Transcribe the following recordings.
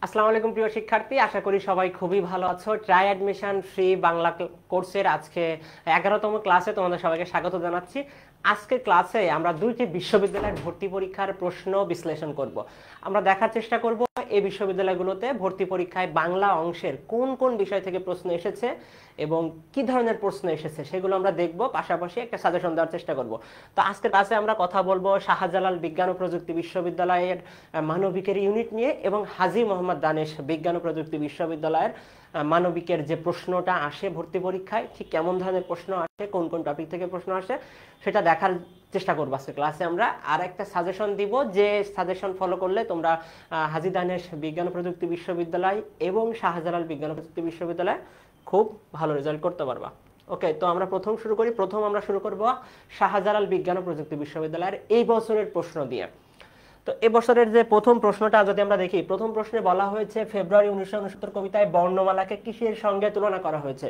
আসসালামু আলাইকুম প্রিয় শিক্ষার্থী, আশা করি সবাই খুবই ভালো আছো। ট্রাই অ্যাডমিশন ফ্রি বাংলা কোর্সের আজকে 11তম ক্লাসে তোমাদের সবাইকে স্বাগত জানাচ্ছি। আজকের ক্লাসে আমরা দুইটি বিশ্ববিদ্যালয়ের ভর্তি পরীক্ষার প্রশ্ন বিশ্লেষণ করব। আমরা দেখার চেষ্টা করব এই বিশ্ববিদ্যালয়গুলোতে ভর্তি পরীক্ষায় বাংলা অংশের কোন কোন বিষয় থেকে প্রশ্ন এসেছে এবং কি ধরনের প্রশ্ন এসেছে সেগুলো আমরা দেখব, পাশাপাশি একটা সাজেশন দেওয়ার চেষ্টা করব। তো আজকের ক্লাসে আমরা কথা বলবো শাহজালাল বিজ্ঞান ও প্রযুক্তি বিশ্ববিদ্যালয়ের মানবিকের ইউনিট নিয়ে এবং হাজী মোহাম্মদ দানেশ বিজ্ঞান ও প্রযুক্তি বিশ্ববিদ্যালয়ের মানবিকের যে প্রশ্নটা আসে ভর্তি পরীক্ষায়, ঠিক কেমন ধরনের প্রশ্ন আসে, কোন কোন টপিক থেকে প্রশ্ন আসে সেটা দেখার চেষ্টা করবো আজকের ক্লাসে। আমরা আর একটা সাজেশন দিব, যে সাজেশন ফলো করলে তোমরা হাজী দানেশ বিজ্ঞান ও প্রযুক্তি বিশ্ববিদ্যালয় এবং শাহজালাল বিজ্ঞান ও প্রযুক্তি বিশ্ববিদ্যালয় খুব ভালো রেজাল্ট করতে পারবা। ওকে, তো আমরা প্রথম আমরা শুরু করব শাহজালাল বিজ্ঞান ও প্রযুক্তি বিশ্ববিদ্যালয়ের এই বছরের প্রশ্ন দিয়ে। তো এবছরের যে প্রথম প্রশ্নটা যদি আমরা দেখি, প্রথম প্রশ্নে বলা হয়েছে ফেব্রুয়ারি 1969 কবিতায় বর্ণমালাকে কিসের সঙ্গে তুলনা করা হয়েছে।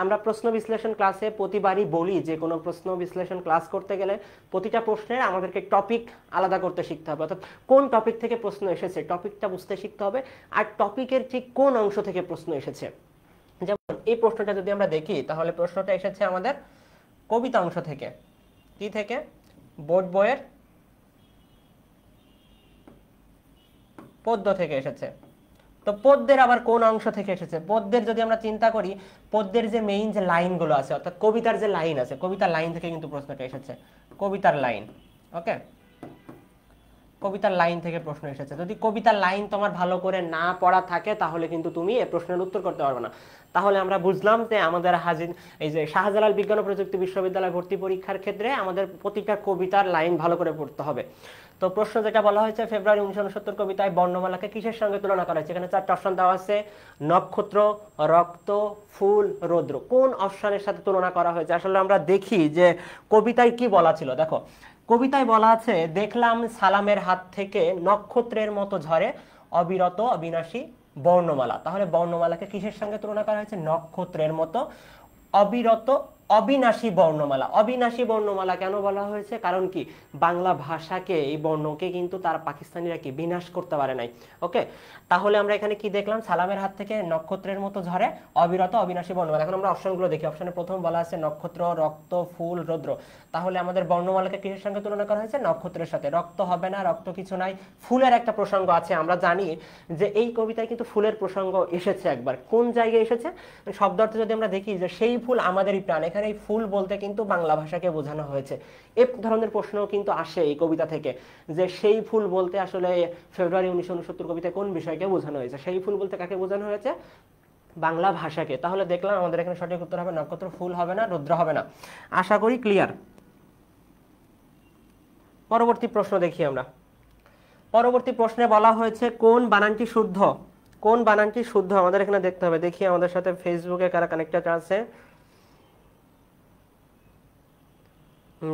আমরা প্রশ্ন বিশ্লেষণ ক্লাসে প্রতিবারই বলি যে কোনো প্রশ্ন বিশ্লেষণ ক্লাস করতে গেলে প্রতিটা প্রশ্নের আমাদেরকে টপিক আলাদা করতে শিখতে হবে, অর্থাৎ কোন টপিক থেকে প্রশ্ন এসেছে টপিকটা বুঝতে শিখতে হবে, আর টপিকের ঠিক কোন অংশ থেকে প্রশ্ন এসেছে। যেমন এই প্রশ্নটা যদি আমরা দেখি, তাহলে প্রশ্নটা এসেছে আমাদের কবিতা অংশ থেকে। কি থেকে? বোর্ড বইয়ের পদ্য থেকে এসেছে। তো পদ্যের আবার কোন অংশ থেকে এসেছে? পদ্যের যদি আমরা চিন্তা করি, পদ্যের যে মেইন যে লাইনগুলো আছে, অর্থাৎ কবিতার যে লাইন আছে, কবিতার লাইন থেকে কিন্তু প্রশ্নটা এসেছে। কবিতার লাইন, ওকে, কবিতার লাইন থেকে প্রশ্ন এসেছে। যদি কবিতার লাইন তোমার ভালো করে না পড়া থাকে তাহলে কিন্তু তুমি এই প্রশ্নের উত্তর করতে পারবে না। তাহলে আমরা বুঝলাম যে আমাদের এই যে শাহজালাল বিজ্ঞান ও প্রযুক্তি বিশ্ববিদ্যালয় ভর্তি পরীক্ষার ক্ষেত্রে আমাদের প্রতিটা কবিতার লাইন ভালো করে পড়তে হবে। তো প্রশ্ন যেটা বলা হয়েছে, ফেব্রুয়ারি 1969 কবিতায় বর্ণমালাকে কিসের সঙ্গে তুলনা করা হয়েছে? এখানে 4টা অপশন দেওয়া আছে, নক্ষত্র, রক্ত, ফুল, রৌদ্র। কোন অপশনের সাথে তুলনা করা হয়েছে? আসলে আমরা দেখি যে কবিতায় কি বলা ছিল। দেখো, কবিতায় বলা আছে, দেখলাম সালামের হাত থেকে নক্ষত্রের মতো ঝরে অবিরত অবিনাশী বর্ণমালা। তাহলে বর্ণমালাকে কিসের সঙ্গে তুলনা করা হয়েছে? নক্ষত্রের মতো অবিরত অবিনাশী বর্ণমালা। অবিনাশী বর্ণমালা কেন বলা হয়েছে? কারণ কি, বাংলা ভাষাকে, এই বর্ণকে কিন্তু তারা পাকিস্তানিরা কি বিনাশ করতে পারে নাই। ওকে, তাহলে আমরা এখানে কি দেখলাম? সালামের হাত থেকে নক্ষত্রের মতো ঝরে অবিরত অবিনাশী বর্ণমালা। এখন আমরা অপশনগুলো দেখি। অপশনে প্রথম বলা আছে নক্ষত্র, রক্ত, ফুল, রৌদ্র। তাহলে আমাদের বর্ণমালাকে কিসের সঙ্গে তুলনা করা হয়েছে? নক্ষত্রের সাথে। রক্ত হবে না, রক্ত কিছু নাই। ফুলের একটা প্রসঙ্গ আছে, আমরা জানি যে এই কবিতায় কিন্তু ফুলের প্রসঙ্গ এসেছে একবার। কোন জায়গায় এসেছে? শব্দার্থ যদি আমরা দেখি যে সেই ফুল আমাদেরই প্রাণ, এখানে এই ফুল বলতে কিন্তু বাংলা ভাষাকে বোঝানো হয়েছে। এই ধরনের প্রশ্নও কিন্তু আসে এই কবিতা থেকে, যে সেই ফুল বলতে আসলে ফেব্রুয়ারি 1969 কবিতায় কোন বিষয়কে বোঝানো হয়েছে? সেই ফুল বলতে কাকে বোঝানো হয়েছে? বাংলা ভাষাকে। তাহলে দেখলাম আমাদের এখানে সঠিক উত্তর হবে নক্ষত্র, ফুল হবে না, রৌদ্র হবে না। আশা করি ক্লিয়ার। পরবর্তী প্রশ্ন দেখি আমরা। পরবর্তী প্রশ্নে বলা হয়েছে কোন বানানটি শুদ্ধ। কোন বানানটি শুদ্ধ আমাদের এখানে দেখতে হবে। দেখি আমাদের সাথে ফেসবুকে কারা কানেক্টেড আছে।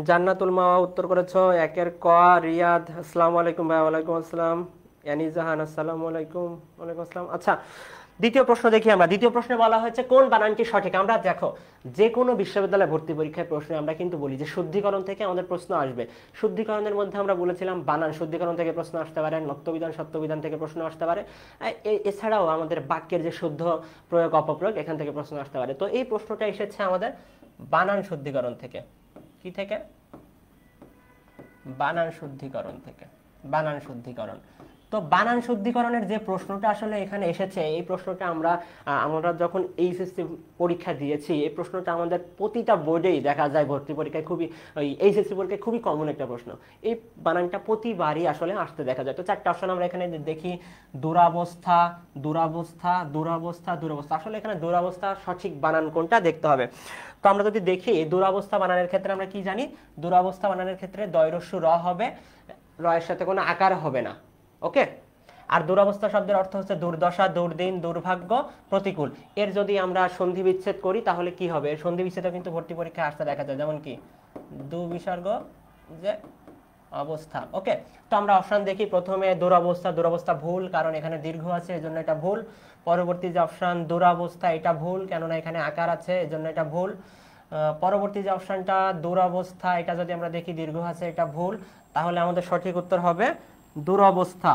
জান্নাতুল মাওয়া উত্তর করেছো একের ক। রিয়াদ, আসসালামু আলাইকুম ভাই। ওয়ালাইকুম আসসালাম। ইয়ানি জাহান, আসসালামু আলাইকুম। ওয়ালাইকুম আসসালাম। আচ্ছা, দ্বিতীয় প্রশ্ন দেখি আমরা। দ্বিতীয় প্রশ্নে বলা হয়েছে কোন বানানটি সঠিক। আমরা দেখো, যে কোনো বিশ্ববিদ্যালয়ে ভর্তি পরীক্ষায় প্রশ্নে আমরা কিন্তু বলি যে শুদ্ধিকরণ থেকে আমাদের প্রশ্ন আসবে। শুদ্ধিকরণের মধ্যে আমরা বলেছিলাম বানান শুদ্ধিকরণ থেকে প্রশ্ন আসতে পারে, নক্তবিধান সত্যবিধান থেকে প্রশ্ন আসতে পারে, এছাড়াও আমাদের বাক্যের যে শুদ্ধ প্রয়োগ অপপ্রয়োগ, এখান থেকে প্রশ্ন আসতে পারে। তো এই প্রশ্নটা এসেছে আমাদের বানান শুদ্ধিকরণ থেকে। কি থেকে? বানান শুদ্ধিকরণ থেকে। বানান শুদ্ধিকরণ। তো বানান শুদ্ধিকরণের যে প্রশ্নটা আসলে এখানে এসেছে, এই প্রশ্নটা আমরা যখন এইচএসসি পরীক্ষা দিয়েছি, এই প্রশ্নটা আমাদের প্রতিটা বোর্ডেই দেখা যায় ভর্তি পরীক্ষায় খুবই, এইচএসসি পরীক্ষায় খুবই কমন একটা প্রশ্ন। এই বানানটা প্রতিবারই আসলে আসতে দেখা যায়। তো 4টা অপশন আমরা এখানে দেখি, দুরাবস্থা, দুরাবস্থা, দুরাবস্থা, দুরাবস্থা। আসলে এখানে দুরাবস্থা সঠিক বানান কোনটা দেখতে হবে। তো আমরা যদি দেখি দুরাবস্থা বানানের ক্ষেত্রে আমরা কি জানি? দুরাবস্থা বানানের ক্ষেত্রে দয়রস্যু র হবে, র এর সাথে কোনো আকার হবে না। ওকে, আর দুরাবস্থা শব্দের অর্থ হচ্ছে দুর্দশা, দুর্দিন, দুর্ভাগ্য, প্রতিকূল। এর যদি আমরা সন্ধি বিচ্ছেদ করি তাহলে কি হবে? সন্ধি বিচ্ছেদও কিন্তু ভর্তি পরীক্ষায় আসতে দেখা যায়। যেমন কি দুবিসর্গ যে অবস্থা। ওকে, তো আমরা অপশন দেখি। প্রথমে দুরাবস্থা, দুরাবস্থা ভুল, কারণ এখানে দীর্ঘ আছে, এজন্য এটা ভুল। পরবর্তী যে অপশন দুরাবস্থা, এটা ভুল, কেননা এখানে আকার আছে, এজন্য এটা ভুল। পরবর্তী যে অপশনটা দুরাবস্থা, এটা যদি আমরা দেখি দীর্ঘ আছে, এটা ভুল। তাহলে আমাদের সঠিক উত্তর হবে দুরবস্থা।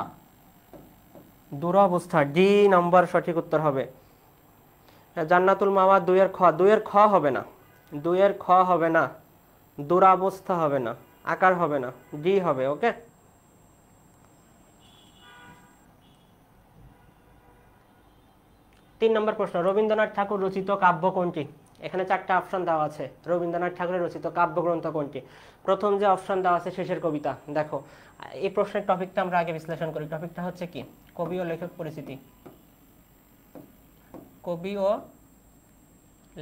দুরবস্থা, ডি নাম্বার সঠিক উত্তর হবে। জান্নাতুল মাওয়া দুইয়ের খ হবে না, দুইয়ের খ হবে না, দুরাবস্থা হবে না, আকার হবে না, ডি হবে। ওকে, 3 নম্বর প্রশ্ন, রবীন্দ্রনাথ ঠাকুর রচিত কাব্য কোনটি? এখানে 4টা অপশন দেওয়া আছে। রবীন্দ্রনাথ ঠাকুরের রচিত কাব্যগ্রন্থ কোনটি? প্রথম যে অপশন দেওয়া আছে শেষের কবিতা। দেখো এই প্রশ্নের টপিকটা আমরা আগে বিশ্লেষণ করি। টপিকটা হচ্ছে কি? কবি ও লেখক পরিচিতি। কবি ও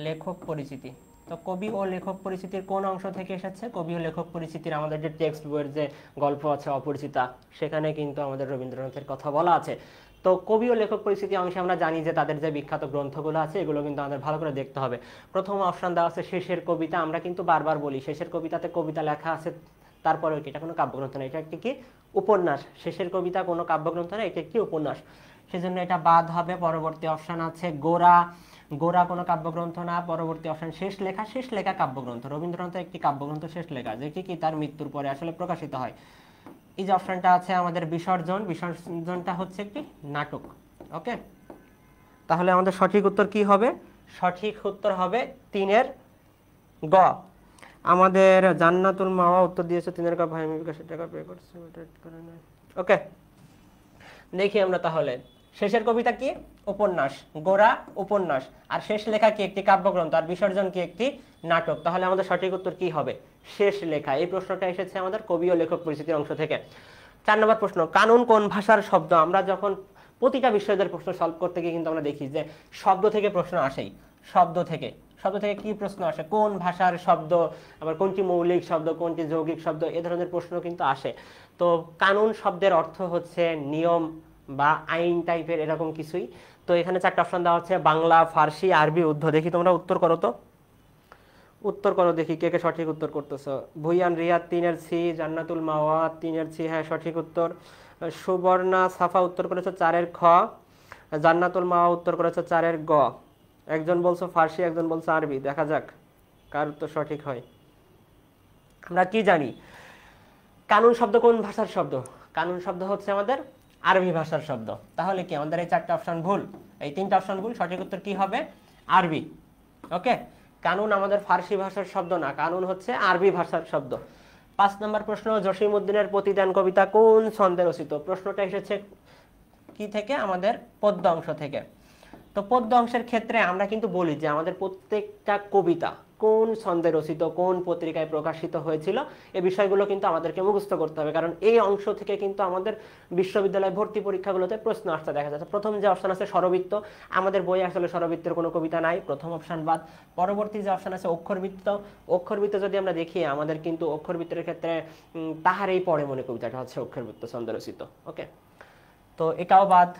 লেখক পরিচিতি। তো কবি ও লেখক পরিচিতির কোন অংশ থেকে এসেছে? কবি ও লেখক পরিচিতির আমাদের যে টেক্সট বইয়ের যে গল্প আছে অপরিচিতা, সেখানে কিন্তু আমাদের রবীন্দ্রনাথের কথা বলা আছে। তো কবি ও লেখক পরিচিতি অংশে আমরা জানি যে তাদের যে বিখ্যাত গ্রন্থগুলো আছে এগুলো কিন্তু আমাদের ভালো করে দেখতে হবে। প্রথম অপশন দেওয়া আছে শেষের কবিতা। আমরা কিন্তু বারবার বলি শেষের কবিতাতে কবিতা লেখা আছে, তারপরে এটা কোনো কাব্যগ্রন্থ না, এটা একটি কি উপন্যাস। শেষের কবিতা কোনো কাব্যগ্রন্থ না, এটা একটি উপন্যাস, সেজন্য এটা বাদ হবে। পরবর্তী অপশন আছে গোরা। গোরা কোনো কাব্যগ্রন্থ না। পরবর্তী অপশন শেষ লেখা। শেষ লেখা কাব্যগ্রন্থ। রবীন্দ্রনাথের একটি কাব্যগ্রন্থ শেষ লেখা, যেটি কি তার মৃত্যুর পরে আসলে প্রকাশিত হয়। এই যে অপশনটা আছে আমাদের বিসর্জন, বিসর্জনটা হচ্ছে একটি নাটক। ওকে, তাহলে আমাদের সঠিক উত্তর কি হবে? সঠিক উত্তর হবে 3-এর গ। আমাদের জান্নাতুল মাওয়া উত্তর দিয়েছে 3-এর গ। ভাই আমি বিকাশের টাকা পে করছি। ওকে, দেখি আমরা তাহলে শেষের কবিতা কি? উপন্যাস। গোরা উপন্যাস, আর শেষ লেখা কি? একটি কাব্যগ্রন্থ, আর বিসর্জন কি? একটি নাটক। তাহলে আমাদের সঠিক উত্তর কি হবে? শেষ লেখা। এই প্রশ্নটা এসেছে আমাদের কবি ও লেখক পরিচিতির অংশ থেকে। 4 নম্বর প্রশ্ন, কানুন কোন ভাষার শব্দ? আমরা যখন প্রতিটা বিষয়ের প্রশ্ন সলভ করতে গিয়ে কিন্তু আমরা দেখি যে শব্দ থেকে প্রশ্ন আসেই। শব্দ থেকে কি প্রশ্ন আসে? কোন ভাষার শব্দ, আবার কোনটি মৌলিক শব্দ, কোনটি যৌগিক শব্দ, এ ধরনের প্রশ্ন কিন্তু আসে। তো কানুন শব্দের অর্থ হচ্ছে নিয়ম বা আইন টাইপের এরকম কিছুই। তো এখানে 4টা অপশন দেওয়া হচ্ছে, বাংলা, ফার্সি, আরবি, উর্দু। দেখি তোমরা উত্তর করো তো, উত্তর করো দেখি কে কে সঠিক উত্তর করতেছো। ভুইয়ান রিয়াদ 3-এর সি, জান্নাতুল মাওয়া 3-এর সি, হ্যাঁ সঠিক উত্তর। সুবর্ণা সাফা উত্তর করেছো 4-এর খ। জান্নাতুল মাওয়া উত্তর করেছো 4-এর গ। একজন বলছো ফার্সি, একজন বলছো আরবি। দেখা যাক কার উত্তর সঠিক হয়। আমরা কি জানি কানুন শব্দ কোন ভাষার শব্দ? কানুন শব্দ হচ্ছে আমাদের আরবি ভাষার শব্দ। তাহলে কি আমাদের এই 4টা অপশন ভুল, এই 3টা অপশন ভুল। সঠিক উত্তর কি হবে? আরবি। ওকে, কানুন আমাদের ফার্সি ভাষার শব্দ না, কানুন হচ্ছে আরবি ভাষার শব্দ। 5 নম্বর প্রশ্ন, জসীমউদ্দিনের প্রতিদান কবিতা কোন ছন্দে রচিত? প্রশ্নটা এসেছে কি থেকে? আমাদের পদ্য অংশ থেকে। তো পদ্য অংশের ক্ষেত্রে আমরা কিন্তু বলি যে আমাদের প্রত্যেকটা কবিতা কোন ছন্দে রচিত, কোন পত্রিকায় প্রকাশিত হয়েছিল, এই বিষয়গুলো কিন্তু আমাদেরকে মুখস্থ করতে হবে। কারণ এই অংশ থেকে কিন্তু আমাদের বিশ্ববিদ্যালয় ভর্তি পরীক্ষাগুলোতে প্রশ্ন আসতে দেখা যাচ্ছে। প্রথম যে অপশন আছে স্বরবৃত্ত, আমাদের বইয়ে আসলে স্বরবৃত্তের কোনো কবিতা নাই, প্রথম অপশন বাদ। পরবর্তী যে অপশন আছে অক্ষরবৃত্ত, অক্ষরবৃত্ত যদি আমরা দেখি আমাদের কিন্তু অক্ষরবৃত্তের ক্ষেত্রে তাহারেই পড়ে মনে কবিতাটা হচ্ছে অক্ষরবৃত্ত ছন্দে রচিত। ওকে, তো এটাও বাদ।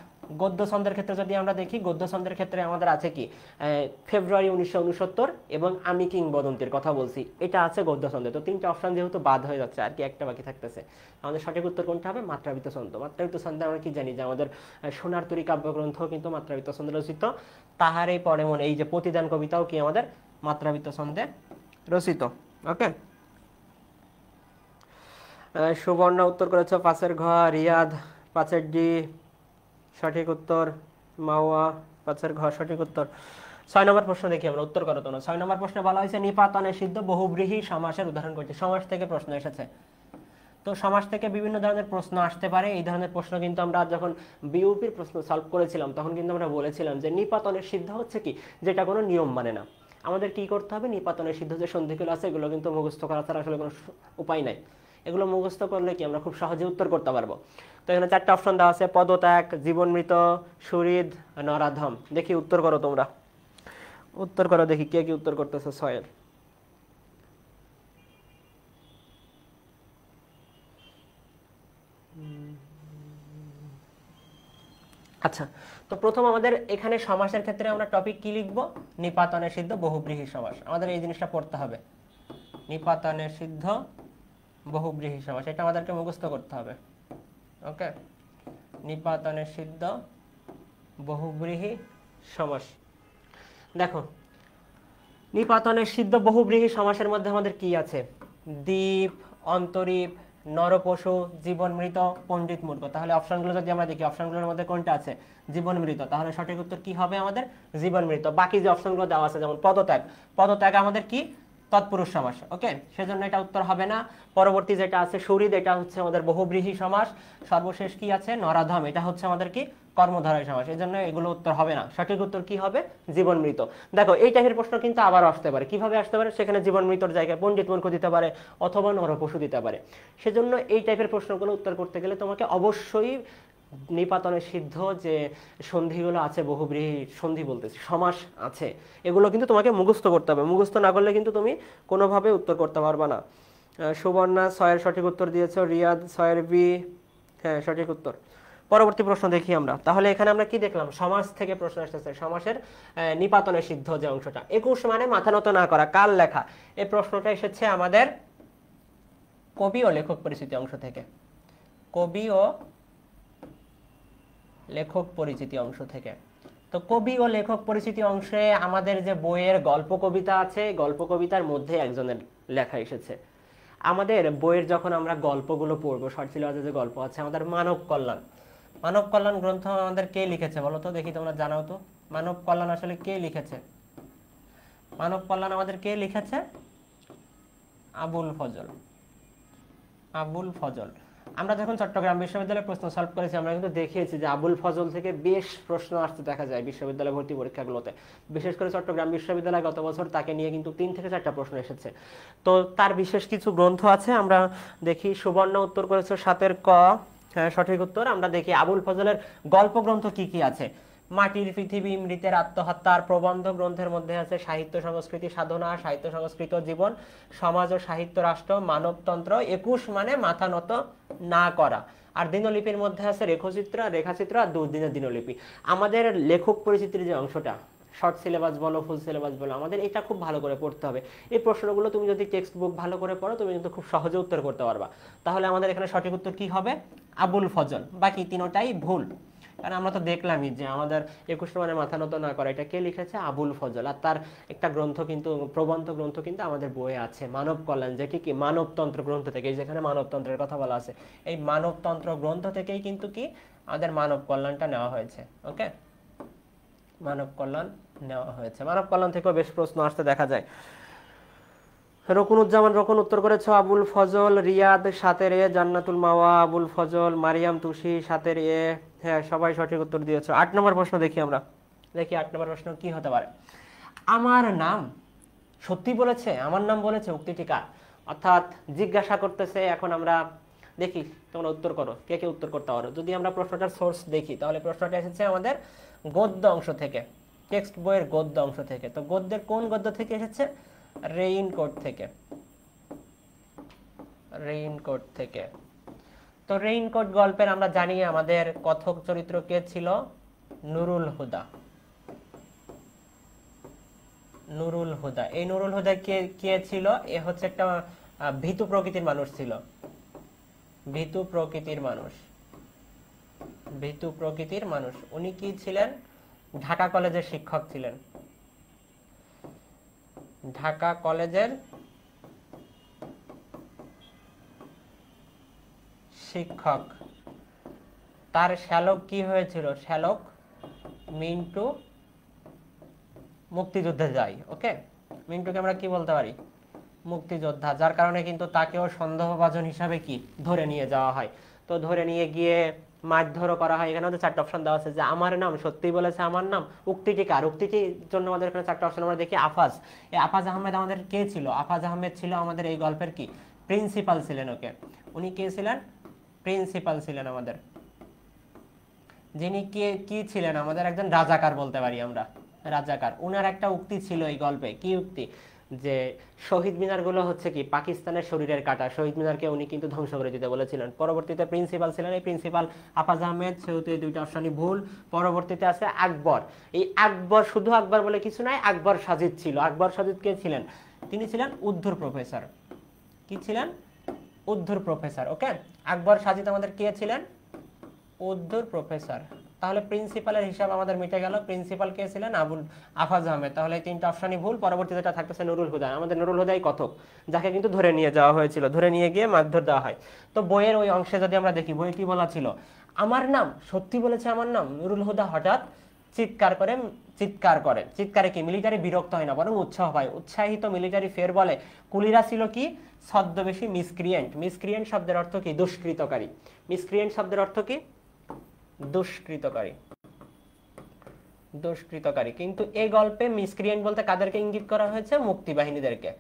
গদ্য ছন্দের ক্ষেত্রে যদি আমরা দেখি, গদ্য ছন্দের ক্ষেত্রে আমাদের আছে কি? ফেব্রুয়ারি 1969 এবং আমি কিংবদন্তির কথা বলছি, এটা আছে গদ্য ছন্দে। তো 3টা অপশন যেহেতু বাদ হয়ে যাচ্ছে, আর কি একটা বাকি থাকতেছে। আমাদের সঠিক উত্তর কোনটা হবে? মাত্রাবৃত্ত ছন্দ। মাত্রাবৃত্ত ছন্দে আমরা কি জানি যে আমাদের সোনার তরী কাব্যগ্রন্থ কিন্তু মাত্রাবৃত্ত ছন্দে রচিত। তাহারেই পরে মনে, এই যে প্রতিদান কবিতাও কি আমাদের মাত্রাবৃত্ত ছন্দে রচিত। ওকে, সুবর্ণা উত্তর করেছে 5-এর ঘ। রিয়াদ 5-এর ডি সঠিক উত্তর। মাওয়া 5-এর ঘ সঠিক উত্তর। 6 নম্বর প্রশ্ন দেখি আমরা, উত্তর করো তোমরা। 6 নম্বর প্রশ্নে বলা হয়েছে নিপাতনে সিদ্ধ বহুব্রীহি সমাসের উদাহরণ করতে। সমাস থেকে প্রশ্ন এসেছে। তো সমাস থেকে বিভিন্ন ধরনের প্রশ্ন আসতে পারে। এই ধরনের প্রশ্ন কিন্তু আমরা যখন বিউপির প্রশ্ন সলভ করেছিলাম তখন কিন্তু আমরা বলেছিলাম যে নিপাতনের সিদ্ধ হচ্ছে কি, যেটা কোনো নিয়ম মানে না। আমাদের কি করতে হবে? নিপাতনের সিদ্ধ যে সন্ধিগুলো আছে এগুলো কিন্তু মুখস্থ করা ছাড়া আসলে কোনো উপায় নাই। এগুলো মুখস্থ করলে কি আমরা খুব সহজে উত্তর করতে পারবো। তো এখানে 4টা অপশন দেওয়া আছে, পদত্যাগ, জীবনমৃত, সুহৃদ, নরাধম। দেখি উত্তর করো তোমরা, উত্তর করো দেখি কে কি উত্তর করতেছে 6-এর। আচ্ছা, তো প্রথম আমাদের এখানে সমাসের ক্ষেত্রে আমরা টপিক কি লিখবো? নিপাতনে সিদ্ধ বহুব্রীহি সমাস। আমাদের এই জিনিসটা পড়তে হবে, নিপাতনে সিদ্ধ বহুব্রীহি সমাস, এটা আমাদেরকে মুখস্থ করতে হবে। ওকে, নিপাতনে সিদ্ধ বহুব্রীহি সমাস। দেখো নিপাতনে সিদ্ধ বহুব্রীহি সমাসের মধ্যে আমাদের কি আছে? দ্বীপ, অন্তরীপ, নরপশু, জীবন মৃত, পণ্ডিত মূর্খ। তাহলে অপশনগুলো যদি আমরা দেখি, অপশনগুলোর মধ্যে কোনটা আছে? জীবন মৃত। তাহলে সঠিক উত্তর কি হবে আমাদের? জীবন মৃত। বাকি যে অপশনগুলো দেওয়া আছে যেমন পদত্যাগ, পদত্যাগ আমাদের কি? তৎপুরুষ সমাস। ওকে, সেজন্য এটা উত্তর হবে না। পরবর্তী যেটা আছে সুহৃদ, এটা হচ্ছে আমাদের বহুব্রীহি সমাস। সর্বশেষ কি আছে? নরাধম, এটা হচ্ছে আমাদের কি? কর্মধারয় সমাস। এই জন্য এগুলো উত্তর হবে না। সঠিক উত্তর কি হবে? জীবন মৃত। দেখো এই টাইপের প্রশ্ন কিন্তু আবার আসতে পারে। কিভাবে আসতে পারে? সেখানে জীবন মৃতর জায়গায় পণ্ডিত মূর্খ দিতে পারে অথবা নরপশু দিতে পারে। সেজন্য এই টাইপের প্রশ্নগুলো উত্তর করতে গেলে তোমাকে অবশ্যই নিপাতনে সিদ্ধ যে সন্ধিগুলো আছে, বহুব্রীহি সন্ধি বলতেছি, সমাস আছে, এগুলো কিন্তু তোমাকে মুখস্থ করতে হবে। মুখস্থ না করলে কিন্তু তুমি কোনোভাবে উত্তর করতে পারবে না। সুবর্ণা 6-এর সঠিক উত্তর দিয়েছো, রিয়াদ 6-এর বি, হ্যাঁ সঠিক উত্তর। পরবর্তী প্রশ্ন দেখি আমরা। তাহলে এখানে আমরা কি দেখলাম? সমাস থেকে প্রশ্ন আসতেছে, সমাসের নিপাতনে সিদ্ধ যে অংশটা। 21 মানে মাথা নত না করা, কার লেখা? এই প্রশ্নটা এসেছে আমাদের কবি ও লেখক পরিচিতি অংশ থেকে। কবি ও লেখক পরিচিতি অংশ থেকে। তো কবি ও লেখক পরিচিতি অংশে আমাদের যে বইয়ের গল্প কবিতা আছে, গল্প কবিতার মধ্যে একজনের লেখা এসেছে। আমাদের বইয়ের যখন আমরা গল্পগুলো পড়বো, শর্ট সিলেবাসে যে গল্প আছে আমাদের মানব কল্যাণ, মানব কল্যাণ গ্রন্থ আমাদের কে লিখেছে বলো তো দেখি, তোমরা জানাও তো মানব কল্যাণ আসলে কে লিখেছে? মানব কল্যাণ আমাদের কে লিখেছে? আবুল ফজল। আবুল ফজল। আমরা যখন চট্টগ্রাম বিশ্ববিদ্যালয়ের প্রশ্ন সলভ করেছি আমরা কিন্তু দেখিয়েছি যে আবুল ফজল থেকে বেশ প্রশ্ন আসতে দেখা যায় বিশ্ববিদ্যালয় ভর্তি পরীক্ষাগুলোতে। বিশেষ করে চট্টগ্রাম বিশ্ববিদ্যালয় গত বছর তাকে নিয়ে কিন্তু 3 থেকে 4টা প্রশ্ন এসেছে। তো তার বিশেষ কিছু গ্রন্থ আছে, আমরা দেখি। সুবর্ণ উত্তর করেছে 7-এর ক, হ্যাঁ সঠিক উত্তর। আমরা দেখি আবুল ফজলের গল্প গ্রন্থ কি কি আছে। মাটির পৃথিবী, মৃতের আত্মহত্যার প্রবন্ধ গ্রন্থের মধ্যে আছে সাহিত্য সংস্কৃতি সাধনা, সাহিত্য সংস্কৃত জীবন, সমাজ ও সাহিত্য রাষ্ট্র, মানবতন্ত্র। 21 মানে মাথা নত না করা। আর দিনলিপির মধ্যে আছে রেখাচিত্র আর দুর্দিনের দিনলিপি। আমাদের লেখক পরিচিতির যে অংশটা, শর্ট সিলেবাস বলো ফুল সিলেবাস বলো, আমাদের এটা খুব ভালো করে পড়তে হবে। এই প্রশ্নগুলো তুমি যদি টেক্সট বুক ভালো করে পড়ো তুমি কিন্তু খুব সহজে উত্তর করতে পারবা। তাহলে আমাদের এখানে সঠিক উত্তর কি হবে? আবুল ফজল। বাকি তিনটাই ভুল, কারণ আমরা তো দেখলামই যে আমাদের 21 মানে মাথা নত না করা, এটা কে লিখেছে? আবুল ফজল। আর তার একটা গ্রন্থ কিন্তু, প্রবন্ধ গ্রন্থ কিন্তু আমাদের বইয়ে আছে, মানব কল্যাণ, যে কি মানবতন্ত্র গ্রন্থ থেকে, যেখানে মানবতন্ত্রের কথা বলা আছে, এই মানবতন্ত্র গ্রন্থ থেকেই কিন্তু কি আমাদের মানব কল্যাণটা নেওয়া হয়েছে। ওকে, মানব কল্যাণ নেওয়া হয়েছে। মানব কল্যাণ থেকেও বেশ প্রশ্ন আসতে দেখা যায়। রকুনুজ্জামান রকুন উত্তর করেছো আবুল ফজল। রিয়াদ 7-এর এ, জান্নাতুল মাওয়া আবুল ফজল, মারিয়াম তুষি 7-এর এ, হ্যাঁ সবাই সঠিক উত্তর দিয়েছো। 8 নম্বর প্রশ্ন দেখি আমরা। দেখি 8 নম্বর প্রশ্ন কি হতে পারে। আমার নাম, সত্যি বলেছে আমার নাম বলেছে, উক্তিটি কার? অর্থাৎ জিজ্ঞাসা করতেছে। এখন আমরা দেখি তোমরা উত্তর করো, কে কে উত্তর করতে পারো। যদি আমরা প্রশ্নটার সোর্স দেখি তাহলে প্রশ্নটা এসেছে আমাদের গদ্য অংশ থেকে, টেক্সট বইয়ের গদ্য অংশ থেকে। তো গদ্যের কোন গদ্য থেকে এসেছে? রেইনকোট থেকে। রেইনকোট থেকে। তো রেইনকোট গল্পের আমরা জানি আমাদের কথক চরিত্র কে ছিল? নুরুল হুদা। নুরুল হুদা। এই নুরুল হুদা কে ছিল? এ হচ্ছে একটা ভীতু প্রকৃতির মানুষ ছিল। ভীতু প্রকৃতির মানুষ। ভীতু প্রকৃতির মানুষ। উনি কি ছিলেন? ঢাকা কলেজের শিক্ষক ছিলেন। ঢাকা কলেজের শিক্ষক। তার শ্যালক কি হয়েছিল? শ্যালক মিন্টু মুক্তিযুদ্ধে যায়। ওকে, মিন্টুকে আমরা কি বলতে পারি? মুক্তিযোদ্ধা। যার কারণে কিন্তু তাকেও সন্দেহভাজন হিসাবে কি ধরে নিয়ে যাওয়া হয়। তো ধরে নিয়ে গিয়ে মারধরও করা হয়। এখানে আমাদের 4টা অপশন দেওয়া আছে যে আমার নাম, সত্যি বলেছে আমার নাম, উক্তিটি কার? উক্তিটির জন্য আমাদের এখানে 4টা অপশন আমরা দেখি। আফাজ। এই আফাজ আহমেদ আমাদের কে ছিল? আফাজ আহমেদ ছিল আমাদের এই গল্পের কি প্রিন্সিপাল ছিলেন। ওকে, উনি কে ছিলেন? প্রিন্সিপাল ছিলেন আমাদের। যিনি কি ছিলেন? আমাদের একজন রাজাকার বলতে পারি আমরা, রাজাকার। উনার একটা উক্তি ছিল এই গল্পে। কি উক্তি? যে শহীদ মিনার গুলো হচ্ছে কি পাকিস্তানের শরীরের কাটা। শহীদ মিনারকে উনি কিন্তু ধ্বংস করে দিতে বলেছিলেন। পরবর্তীতে প্রিন্সিপাল ছিলেন এই প্রিন্সিপাল আফাজ আহমেদ, সেহেতু এই 2টা অপশনই ভুল। পরবর্তীতে আছে আকবর। এই আকবর শুধু আকবর বলে কিছু নাই, আকবর সাজিদ ছিল। আকবর সাজিদ কে ছিলেন? তিনি ছিলেন উর্দুর প্রফেসর। কি ছিলেন? উর্দুর প্রফেসর। ওকে, আকবর সাজিদ আমাদের কে ছিলেন? উর্দুর প্রফেসর। তাহলে প্রিন্সিপালের হিসাব আমাদের মিটে গেল। প্রিন্সিপাল কে ছিলেন? আফাজ আহমেদ। তাহলে এই তিনটা অপশনই ভুল। পরবর্তীতে যেটা থাকতেছে নুরুল হুদা। আমাদের নুরুল হুদাই কথক, যাকে কিন্তু ধরে নিয়ে যাওয়া হয়েছিল, ধরে নিয়ে গিয়ে মারধর দেওয়া হয়। তো বইয়ের ওই অংশে যদি আমরা দেখি, বইয়ে কি বলা ছিল? আমার নাম, সত্যি বলেছে আমার নাম। নুরুল হুদা হঠাৎ চিৎকারে কি মিলিটারি বিরক্ত হয় না, বরং উৎসাহ পায়। উৎসাহিত মিলিটারি ফের বলে কুলিরা ছিল কি? ছদ্মবেশী মিসক্রিয়েন্ট। মিসক্রিয়েন্ট শব্দের অর্থ কি? দুষ্কৃতকারী। মিসক্রিয়েন্ট শব্দের অর্থ কি? দুষ্কৃতকারী। দুষ্কৃতকারী। কিন্তু এই গল্পে মিসক্রিয়েন্ট বলতে কাদেরকে ইঙ্গিত করা হয়েছে? মুক্তিবাহিনীদেরকে,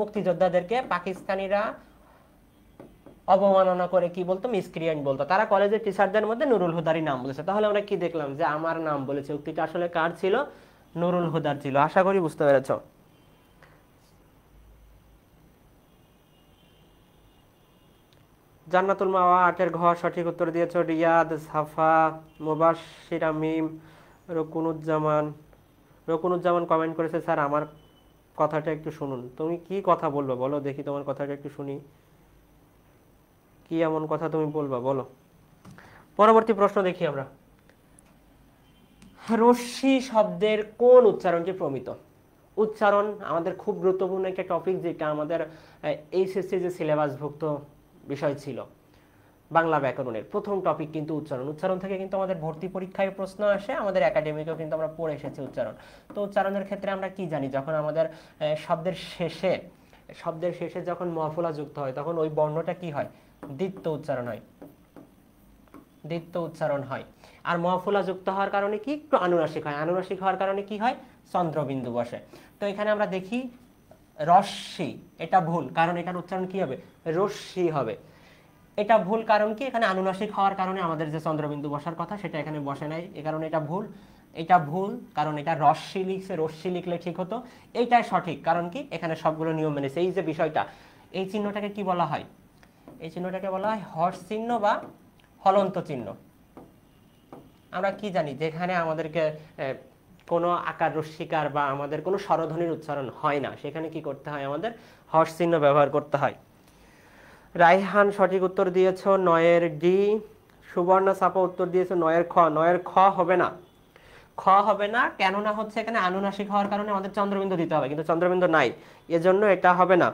মুক্তিযোদ্ধাদেরকে। পাকিস্তানিরা অবমাননা করে কি বলতো? মিসক্রিয়েন্ট বলতো। তারা কলেজের টিচারদের মধ্যে নুরুল হুদারই নাম বলেছে। তাহলে আমরা কি দেখলাম? যে আমার নাম বলেছে, উক্তিটা আসলে কার ছিল? নুরুল হুদার ছিল। আশা করি বুঝতে পেরেছো। জান্নাতুল মাওয়া 8-এর ঘ সঠিক উত্তর দিয়েছো। রিয়াদ, সাফা, মুবাশশিরা মিম, রকুনুজ্জামান কমেন্ট করেছে, স্যার আমার কথাটা একটু শুনুন। তুমি কি কথা বলবো বলো দেখি, তোমার কথাটা একটু শুনি। কি এমন কথা তুমি বলবা বলো। পরবর্তী প্রশ্ন দেখি আমরা। রশ্মি শব্দের কোন উচ্চারণটি প্রমিত? উচ্চারণ আমাদের খুব গুরুত্বপূর্ণ একটা টপিক, যেটা আমাদের এইচএসসি যে সিলেবাসভুক্ত বিষয় ছিল বাংলা ব্যাকরণের প্রথম টপিক কিন্তু উচ্চারণ। উচ্চারণ থেকে কিন্তু আমাদের ভর্তি পরীক্ষায় প্রশ্ন আসে, আমাদের একাডেমিকেও কিন্তু আমরা পড়ে এসেছি উচ্চারণ। তো উচ্চারণের ক্ষেত্রে আমরা কি জানি? যখন আমাদের শব্দের শেষে যখন মফলা যুক্ত হয়, তখন ওই বর্ণটা কি হয়? দ্বিত্ব উচ্চারণ হয়। দ্বিত্ব উচ্চারণ হয়। আর মফলা যুক্ত হওয়ার কারণে কি? একটু আনুনাসিক হয়। আনুনাসিক হওয়ার কারণে কি হয়? চন্দ্রবিন্দু বসে। তো এখানে আমরা দেখি রশ্মি, এটা ভুল, কারণ এটার উচ্চারণ কি হবে? রশ্মি হবে। এটা ভুল কারণ কি? এখানে আনুনাসিক হওয়ার কারণে আমাদের যে চন্দ্রবিন্দু বসার কথা সেটা এখানে বসে নাই, এই কারণে এটা ভুল। এটা ভুল কারণ এটা রশ্মি লিখছে, রশ্মি লিখলে ঠিক হতো। এইটাই সঠিক কারণ কি? এখানে সবগুলো নিয়ম মেনেছে। এই যে বিষয়টা, এই চিহ্নটাকে কি বলা হয়? এই চিহ্নটাকে বলা হয় হর্ষ চিহ্ন বা হলন্ত চিহ্ন। আমরা কি জানি? যেখানে আমাদেরকে কোনো আকার রস্বীকার বা আমাদের কোনো স্বরধ্বনির উচ্চারণ হয় না, সেখানে কি করতে হয়? আমাদের হর্ষ চিহ্ন ব্যবহার করতে হয়। রাইহান সঠিক উত্তর দিয়েছ 9-এর ডি। সুবর্ণা সাপা উত্তর দিয়েছে 9-এর খ। 9-এর খ হবে না, খ হবে না। কেননা হচ্ছে এখানে আনুনাসিক হওয়ার কারণে আমাদের চন্দ্রবিন্দু দিতে হবে, কিন্তু চন্দ্রবিন্দু নাই, এজন্য এটা হবে না।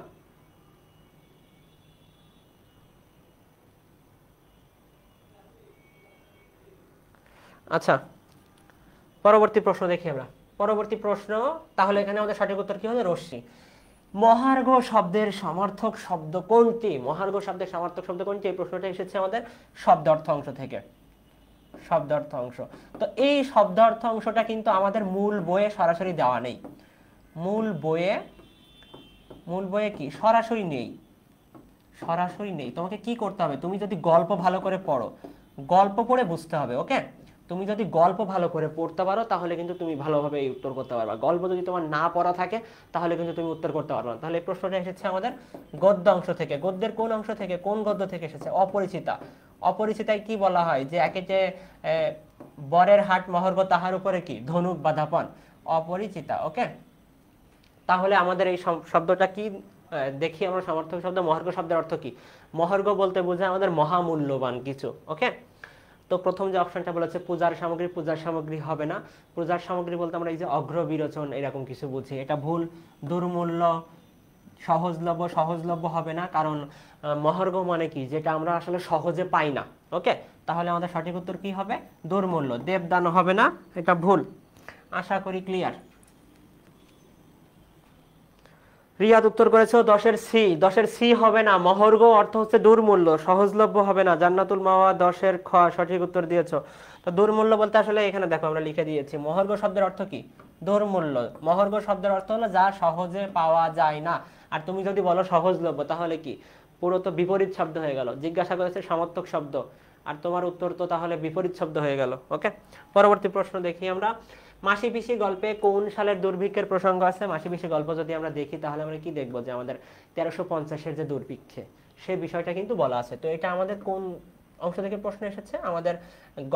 আচ্ছা, পরবর্তী প্রশ্ন দেখি আমরা। পরবর্তী প্রশ্ন, তাহলে এখানে আমাদের সঠিক উত্তর কি হবে? রশ্মি। মহার্ঘ শব্দের সমার্থক শব্দ কোনটি? মহার্ঘ শব্দের সমার্থক শব্দ কোনটি? এই প্রশ্নটা এসেছে আমাদের শব্দার্থ অংশ থেকে। শব্দার্থ অংশ। তো এই শব্দার্থ অংশটা কিন্তু আমাদের মূল বইয়ে সরাসরি দেওয়া নেই। মূল বইয়ে কি সরাসরি নেই? সরাসরি নেই। তোমাকে কি করতে হবে? তুমি যদি গল্প ভালো করে পড়ো, গল্প পড়ে বুঝতে হবে। ওকে, তুমি যদি গল্প ভালো করে পড়তে পারো তাহলে কিন্তু তুমি ভালোভাবে এই উত্তর করতে পারবা। গল্প যদি তোমার না পড়া থাকে তাহলে কিন্তু তুমি উত্তর করতে পারবে না। তাহলে এই প্রশ্নটা এসেছে আমাদের গদ্য অংশ থেকে। গদ্যের কোন অংশ থেকে? কোন গদ্য থেকে এসেছে? অপরিচিতা। অপরিচিতায় কি বলা হয়? যে একে যে বরের হাট মহর্ঘ, তাহার উপরে কি ধনুক বাঁধাপন। অপরিচিতা। ওকে, তাহলে আমাদের এই শব্দটা কি দেখি আমরা। সমর্থক শব্দ মহার্ঘ শব্দের অর্থ কি? মহার্ঘ বলতে বোঝায় আমাদের মহামূল্যবান কিছু। ওকে, তো প্রথম যে অপশনটা বলেছে পূজার সামগ্রী, পূজার সামগ্রী হবে না। পূজার সামগ্রী বলতে আমরা এই যে অগ্রবিরোচন এরকম কিছু বুঝি, এটা ভুল। দুর্মূল্য, সহজলভ্য, সহজলভ্য হবে না, কারণ মহার্ঘ মানে কি? যেটা আমরা আসলে সহজে পাই না। ওকে, তাহলে আমাদের সঠিক উত্তর কি হবে? দুর্মূল্য। দেবদান হবে না, এটা ভুল। আশা করি ক্লিয়ার। রিয়াদ উত্তর করেছো 10-এর সি। 10-এর সি হবে না, মহার্ঘ অর্থ হচ্ছে দুর্মূল্য, সহজলভ্য হবে না। জান্নাতুল মাওয়া 10-এর খ সঠিক উত্তর দিয়েছো। তো দুর্মূল্য বলতে আসলে এখানে দেখো আমরা লিখে দিয়েছি, মহার্ঘ শব্দের অর্থ কি? দুর্মূল্য। মহার্ঘ শব্দের অর্থ হলো যা সহজে পাওয়া যায় না। আর তুমি যদি বলো সহজলভ্য, তাহলে কি? পুরো তো বিপরীত শব্দ হয়ে গেল। জিজ্ঞাসা করেছে সমর্থক শব্দ, আর তোমার উত্তর তো তাহলে বিপরীত শব্দ হয়ে গেল। ওকে, পরবর্তী প্রশ্ন দেখি আমরা। মাসি পিসি গল্পে কোন সালের দুর্ভিক্ষের প্রসঙ্গ আছে? মাসি পিসি গল্প যদি আমরা দেখি তাহলে আমরা কি দেখবো? যে আমাদের 1350-এর যে দুর্ভিক্ষে, সে বিষয়টা কিন্তু বলা আছে। তো এটা আমাদের কোন অংশ থেকে প্রশ্ন এসেছে? আমাদের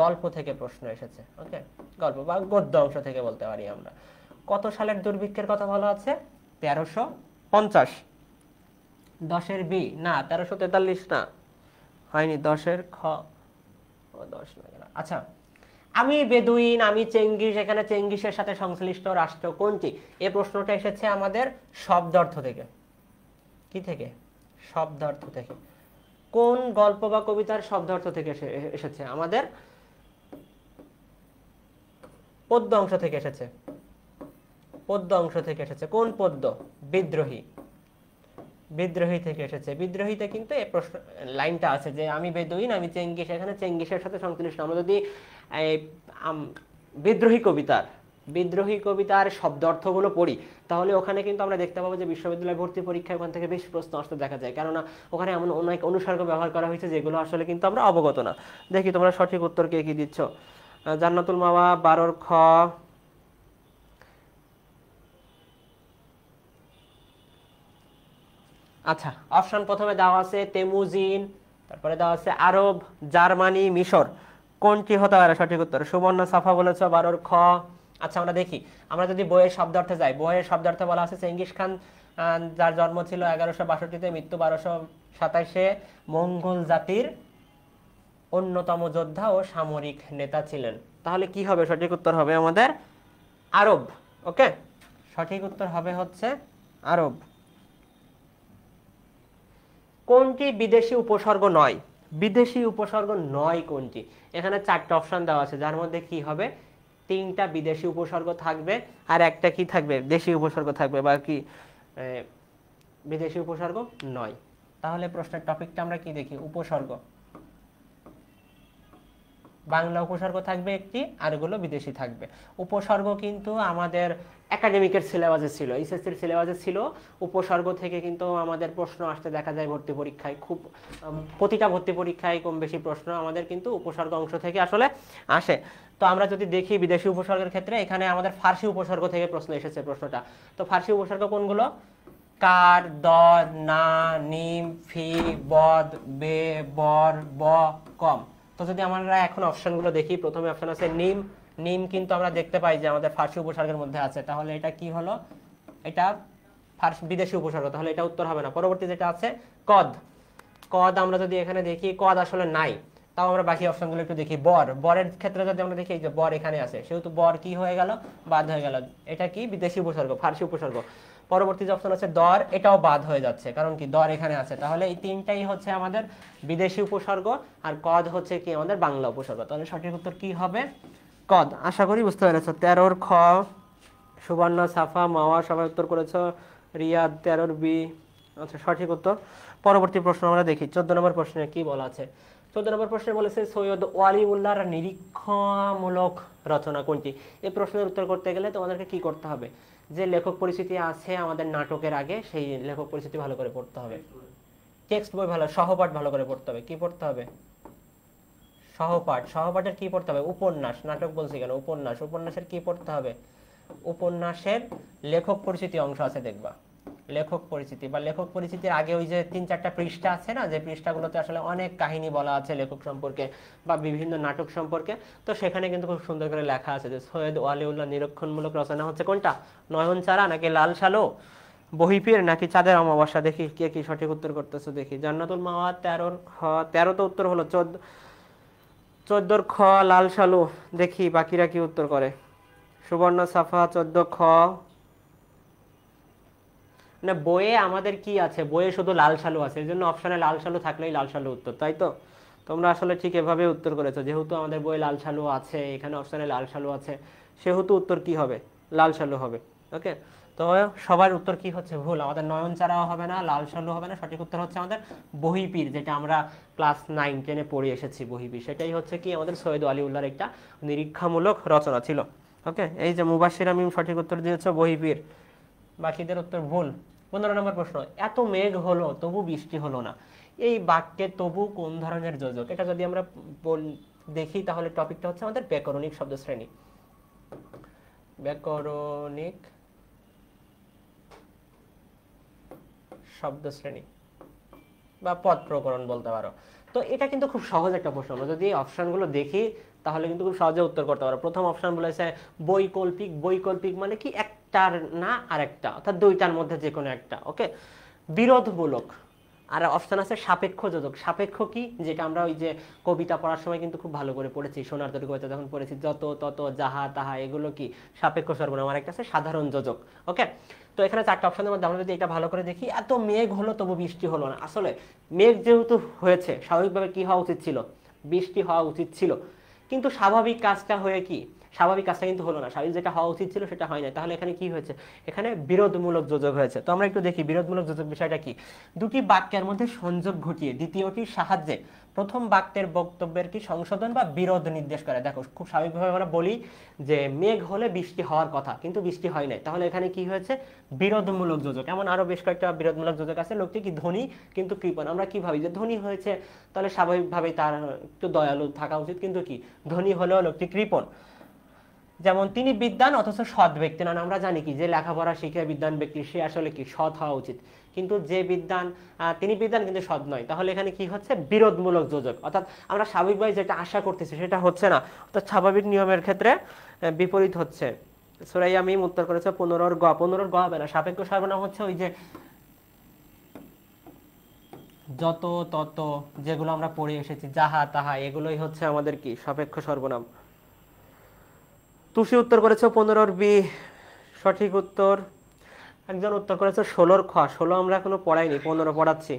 গল্প থেকে প্রশ্ন এসেছে। ওকে, গল্প বা গদ্য অংশ থেকে বলতে পারি আমরা। কত সালের দুর্ভিক্ষের কথা বলা আছে? 1350। 10-এর বি না, 1343 না, হয়নি। 10-এর খ, 10 না। আচ্ছা, আমি বেদুইন, আমি চেঙ্গিস, এখানে চেঙ্গিসের সাথে সংশ্লিষ্ট রাষ্ট্র কোনটি? এই প্রশ্নটা এসেছে আমাদের শব্দার্থ থেকে। কি থেকে? শব্দার্থ থেকে। কোন গল্প বা কবিতার শব্দার্থ থেকে এসেছে? আমাদের পদ্য অংশ থেকে এসেছে। পদ্য অংশ থেকে এসেছে। কোন পদ্য? বিদ্রোহী। বিদ্রোহী থেকে এসেছে। বিদ্রোহীতে কিন্তু এই প্রশ্ন লাইনটা আছে যে আমি বেদুইন, আমি চেঙ্গিস, এখানে চেঙ্গিসের সাথে সংশ্লিষ্ট। আমরা যদি বিদ্রোহী কবিতার শব্দার্থগুলো পড়ি তাহলে ওখানে কিন্তু আমরা দেখতে পাবো যে বিশ্ববিদ্যালয় ভর্তি পরীক্ষায় ওখান থেকে বেশ প্রশ্ন আসতে দেখা যায়, কেননা ওখানে এমন অনেক অনুসর্গ ব্যবহার করা হয়েছে যেগুলো আসলে কিন্তু আমরা অবগত না। দেখি তোমরা সঠিক উত্তর কে কি দিচ্ছ। জান্নাতুল মাওয়া 12 খ। আচ্ছা, অপশন প্রথমে দেওয়া আছে তেমুজিন, তারপরে দেওয়া আছে আরব, জার্মানি, মিশর। কোনটি হতে পারে সঠিক উত্তর? সুবর্ণ সাফা বলেছ 12 খ। আচ্ছা, আমরা দেখি, আমরা যদি বইয়ের শব্দার্থে যাই, বইয়ের শব্দার্থে বলা আছে চেঙ্গিস খান, যার জন্ম ছিল 1162-তে, মৃত্যু 1227-এ, মঙ্গল জাতির অন্যতম যোদ্ধা ও সামরিক নেতা ছিলেন। তাহলে কি হবে? সঠিক উত্তর হবে আমাদের আরব। ওকে, সঠিক উত্তর হবে হচ্ছে আরব। কোনটি বিদেশি উপসর্গ নয়? বিদেশি উপসর্গ নয় কোনটি? এখানে 4টা অপশন দেওয়া আছে, যার মধ্যে কি হবে? 3টা বিদেশি উপসর্গ থাকবে আর একটা কি থাকবে? দেশি উপসর্গ থাকবে। বা কি বিদেশি উপসর্গ নয়। তাহলে প্রশ্নের টপিকটা আমরা কি দেখি? উপসর্গ। বাংলা উপসর্গ থাকবে একটি, আর এগুলো বিদেশি থাকবে। উপসর্গ কিন্তু আমাদের একাডেমিকের সিলেবাসে ছিল, এইচএসসির সিলেবাসে ছিল। উপসর্গ থেকে কিন্তু আমাদের প্রশ্ন আসতে দেখা যায় ভর্তি পরীক্ষায়। খুব প্রতিটা ভর্তি পরীক্ষায় কম বেশি প্রশ্ন আমাদের কিন্তু উপসর্গ অংশ থেকে আসলে আসে। তো আমরা যদি দেখি বিদেশি উপসর্গের ক্ষেত্রে, এখানে আমাদের ফার্সি উপসর্গ থেকে প্রশ্ন এসেছে প্রশ্নটা। তো ফার্সি উপসর্গ কোনগুলো? কার, দদ, না, নিম, ফি, বদ, বে, বর, ব, কম। তো যদি আমরা এখন অপশনগুলো দেখি, প্রথমে অপশন আছে নিম। নিম কিন্তু আমরা দেখতে পাই যে আমাদের ফার্সি উপসর্গের মধ্যে আছে, তাহলে এটা কি হলো? এটা বিদেশি উপসর্গ, তাহলে এটা উত্তর হবে না। পরবর্তী যেটা আছে কদ। কদ আমরা যদি এখানে দেখি, কদ আসলে নাই। তাও আমরা বাকি অপশনগুলো একটু দেখি। বর, বরের ক্ষেত্রে যদি আমরা দেখি যে বর এখানে আছে, সেহেতু বর কি হয়ে গেল? বাদ হয়ে গেল। এটা কি? বিদেশি উপসর্গ, ফার্সি উপসর্গ। পরবর্তী যে অপশন আছে দর, এটাও বাদ হয়ে যাচ্ছে, কারণ কি? দর এখানে আছে। তাহলে এই 3টাই হচ্ছে আমাদের বিদেশি উপসর্গ, আর কদ হচ্ছে কি? আমাদের বাংলা উপসর্গ। তাহলে সঠিক উত্তর কি হবে? কদ। আশা করি বুঝতে পেরেছ। 13 খ। সুবর্ণ, সাফা, মাওয়া সবাই উত্তর করেছ। রিয়াদ 13 বি। আচ্ছা, সঠিক উত্তর। পরবর্তী প্রশ্ন আমরা দেখি। 14 নম্বর প্রশ্নে কি বলা আছে? 14 নম্বর প্রশ্নে বলেছে সৈয়দ ওয়ালিউল্লাহর নিরীক্ষামূলক রচনা কোনটি? এই প্রশ্নের উত্তর করতে গেলে তোমাদেরকে কি করতে হবে? যে লেখক পরিচিতি আছে আমাদের নাটকের আগে, সেই লেখক পরিচিতি ভালো করে পড়তে হবে। টেক্সট বই ভালো, সহপাঠ ভালো করে পড়তে হবে। কি পড়তে হবে? সহপাঠ। সহপাঠের কি পড়তে হবে? উপন্যাস। নাটক বলছি কেন? উপন্যাস। উপন্যাসের কি পড়তে হবে? উপন্যাসের লেখক পরিচিতি অংশ আছে দেখবা। লেখক পরিচিতি বা লেখক পরিচিতির আগে ওই যে 3-4টা পৃষ্ঠা আছে না, যে পৃষ্ঠাগুলোতে আসলে অনেক কাহিনী বলা আছে লেখক সম্পর্কে বা বিভিন্ন নাটক সম্পর্কে। তো সেখানে কিন্তু খুব সুন্দর করে লেখা আছে যে সৈয়দ ওয়ালিউল্লাহ নিরীক্ষণমূলক রচনা হচ্ছে কোনটা? নয়নচারা নাকি লাল সালো, বহিপীর নাকি চাঁদের অমাবস্যা। দেখি কে কি সঠিক উত্তর করতেছো দেখি। জান্নাতুল মাওয়া 13 খ। 13 তো উত্তর হলো। 14 খ লাল সালু। দেখি বাকিরা কি উত্তর করে। সুবর্ণ, সাফা 14 খ। না, বইয়ে আমাদের কি আছে? বইয়ে শুধু লাল সালু আছে, এই জন্য অপশনে লাল সালু থাকলেই লাল সালু উত্তর, তাই তো? তোমরা আসলে ঠিক এভাবে উত্তর করেছো। যেহেতু আমাদের বইয়ে লাল সালু আছে, এখানে অপশনে লাল সালু আছে, সেহেতু উত্তর কি হবে? লাল সালু হবে। ওকে, তো সবার উত্তর কি হচ্ছে? ভুল। আমাদের নয়নচারাও হবে না, লাল সালু হবে না। সঠিক উত্তর হচ্ছে আমাদের বহিপীর, যেটা আমরা ক্লাস 9-10-এ পড়ে এসেছি। বহিপীর সেটাই হচ্ছে কি? আমাদের সৈয়দ ওয়ালিউল্লাহর একটা নিরীক্ষামূলক রচনা ছিল। ওকে, এই যে মুবাশশির আমিন সঠিক উত্তর দিয়েছে বহিপীর, বাকিদের উত্তর ভুল। 15 নম্বর প্রশ্ন। এত মেঘ হলো তবু বৃষ্টি হলো না, এই বাক্যে তবু কোন ধরনের যোজক? এটা যদি আমরা দেখি তাহলে টপিকটা হচ্ছে আমাদের ব্যাকরণিক শব্দ শ্রেণী। ব্যাকরণিক শব্দ শ্রেণী বা পদ প্রকরণ বলতে পারো। তো এটা কিন্তু খুব সহজ একটা প্রশ্ন। আমরা যদি অপশনগুলো দেখি তাহলে কিন্তু খুব সহজে উত্তর করতে পারো। প্রথম অপশন বলেছে বৈকল্পিক। বৈকল্পিক মানে কি? একটার না আরেকটা, অর্থাৎ দুইটার মধ্যে যে কোনো একটা। ওকে, বিরোধমূলক। আর অপশন আছে সাপেক্ষ যোজক। সাপেক্ষ কি, যেটা আমরা ওই যে কবিতা পড়ার সময় কিন্তু খুব ভালো করে পড়েছি, সোনার তরী কবিতা যখন পড়েছি, যত তত যাহা তাহা, এগুলো কি সাপেক্ষ সর্বনাম। আর একটা আছে সাধারণ যোজক। ওকে, তো এখানে 4টা অপশনের মধ্যে আমরা যদি এটা ভালো করে দেখি, এত মেঘ হলো তবু বৃষ্টি হলো না। আসলে মেঘ যেহেতু হয়েছে, স্বাভাবিকভাবে কি হওয়া উচিত ছিল, বৃষ্টি হওয়া উচিত ছিল, কিন্তু স্বাভাবিক কাজটা হয়ে কি, স্বাভাবিক কাজটা কিন্তু হলো না, স্বাভাবিক যেটা হওয়া উচিত ছিল সেটা হয় না। তাহলে এখানে কি হয়েছে, এখানে বিরোধমূলক যোজক হয়েছে। তো আমরা একটু দেখি বিরোধমূলক যোজক বিষয়টা কি। দুটি বাক্যের মধ্যে সংযোগ ঘটিয়ে দ্বিতীয়টির সাহায্যে প্রথম বাক্যের বক্তব্যের কি সংশোধন বা বিরোধ নির্দেশ করে। দেখো খুব স্বাভাবিকভাবে আমরা বলি যে মেঘ হলে বৃষ্টি হওয়ার কথা, কিন্তু বৃষ্টি হয় নাই, তাহলে এখানে কি হয়েছে, বিরোধমূলক যোজক। এমন আরো বেশ কয়েকটা বিরোধমূলক যোজক আছে। লোকটি কি ধনী কিন্তু কৃপণ। আমরা কি ভাবি যে ধনী হয়েছে, তাহলে স্বাভাবিকভাবেই তার একটু দয়ালু থাকা উচিত, কিন্তু কি ধনী হলেও লোকটি কৃপণ। যেমন তিনি বিদ্বান অথচ সৎ ব্যক্তি নন। আমরা জানি কি যে লেখাপড়া শিখে বিদ্বান ব্যক্তি সে আসলে কি সৎ হওয়া উচিত, কিন্তু যে বিদ্বান তিনি বিদ্বান কিন্তু সৎ নয়। তাহলে এখানে কি হচ্ছে, বিরোধমূলক যোজক। অর্থাৎ আমরা স্বাভাবিকভাবে যেটা আশা করতেছি সেটা হচ্ছে না, অর্থাৎ স্বাভাবিক নিয়মের ক্ষেত্রে বিপরীত হচ্ছে। সূরা ইয়ামিম উত্তর করেছে 15 গ। 15 গ হবে না, সাপেক্ষ সর্বনাম হচ্ছে ওই যে যত তত, যেগুলো আমরা পড়ে এসেছি, যাহা তাহা, এগুলোই হচ্ছে আমাদের কি সাপেক্ষ সর্বনাম। তুষি উত্তর করেছে 15 বি, সঠিক উত্তর। একজন উত্তর করেছে 16 খ। 16 আমরা এখনো পড়াইনি, 15 পড়াচ্ছি।